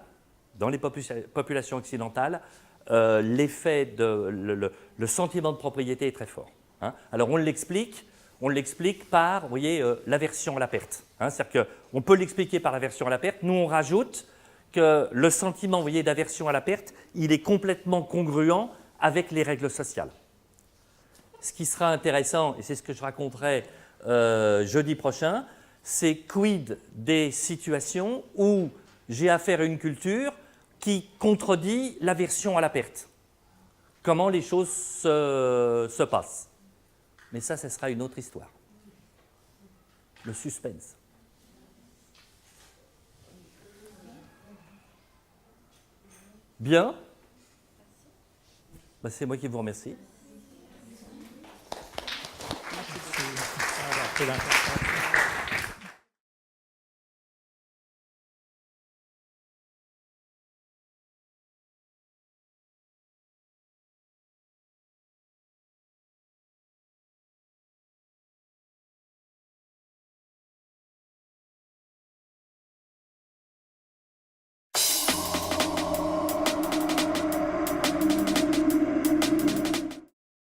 l'effet le sentiment de propriété est très fort. Hein. Alors on l'explique par, vous voyez, l'aversion à la perte. Hein. C'est-à-dire qu'on peut l'expliquer par l'aversion à la perte. Nous, on rajoute que le sentiment, vous voyez, d'aversion à la perte, il est complètement congruent avec les règles sociales. Ce qui sera intéressant, et c'est ce que je raconterai jeudi prochain, c'est quid des situations où j'ai affaire à une culture qui contredit l'aversion à la perte. Comment les choses se passent. Mais ça, ce sera une autre histoire. Le suspense. Bien. Ben, c'est moi qui vous remercie. Merci.